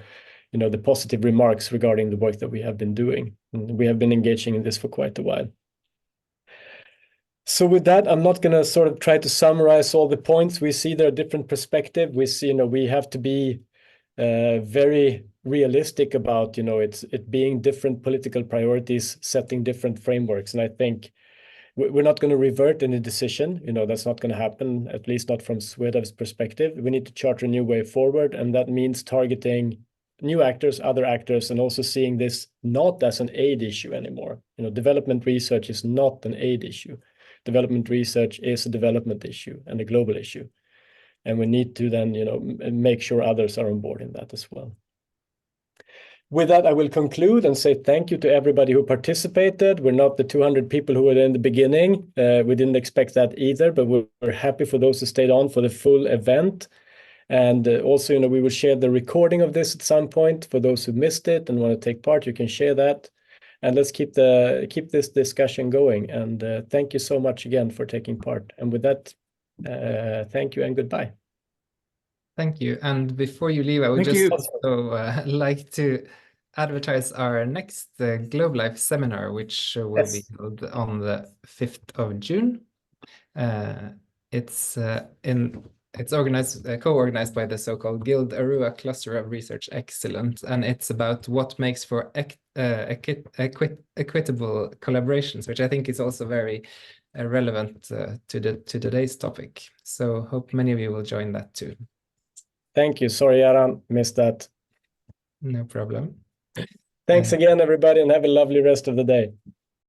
positive remarks regarding the work that we have been doing. And we have been engaging in this for quite a while. So with that, I'm not going to sort of try to summarize all the points. We see there are different perspectives. We see, we have to be very realistic about, it being different political priorities, setting different frameworks. And I think we're not going to revert any decision. That's not going to happen, at least not from SweDev's perspective. We need to chart a new way forward, and that means targeting new actors, other actors, and also seeing this not as an aid issue anymore. You know, development research is not an aid issue. Development research is a development issue and a global issue. And we need to then, you know, make sure others are on board in that as well. With that, I will conclude and say thank you to everybody who participated. We're not the 200 people who were in the beginning. We didn't expect that either, but we're happy for those who stayed on for the full event. And also, you know, we will share the recording of this at some point. For those who missed it and want to take part, you can share that. And let's keep this discussion going. And thank you so much again for taking part. And with that, thank you and goodbye. Thank you. And before you leave, I would Thank just you. also like to advertise our next GlobeLife seminar, which will be held on the 5th of June. It's organized, co-organized by the so-called Guild Arua Cluster of Research Excellence, and it's about what makes for equitable collaborations, which I think is also very relevant to today's topic. So hope many of you will join that too. Thank you. Sorry, Yaran, missed that. No problem. Thanks again, everybody, and have a lovely rest of the day.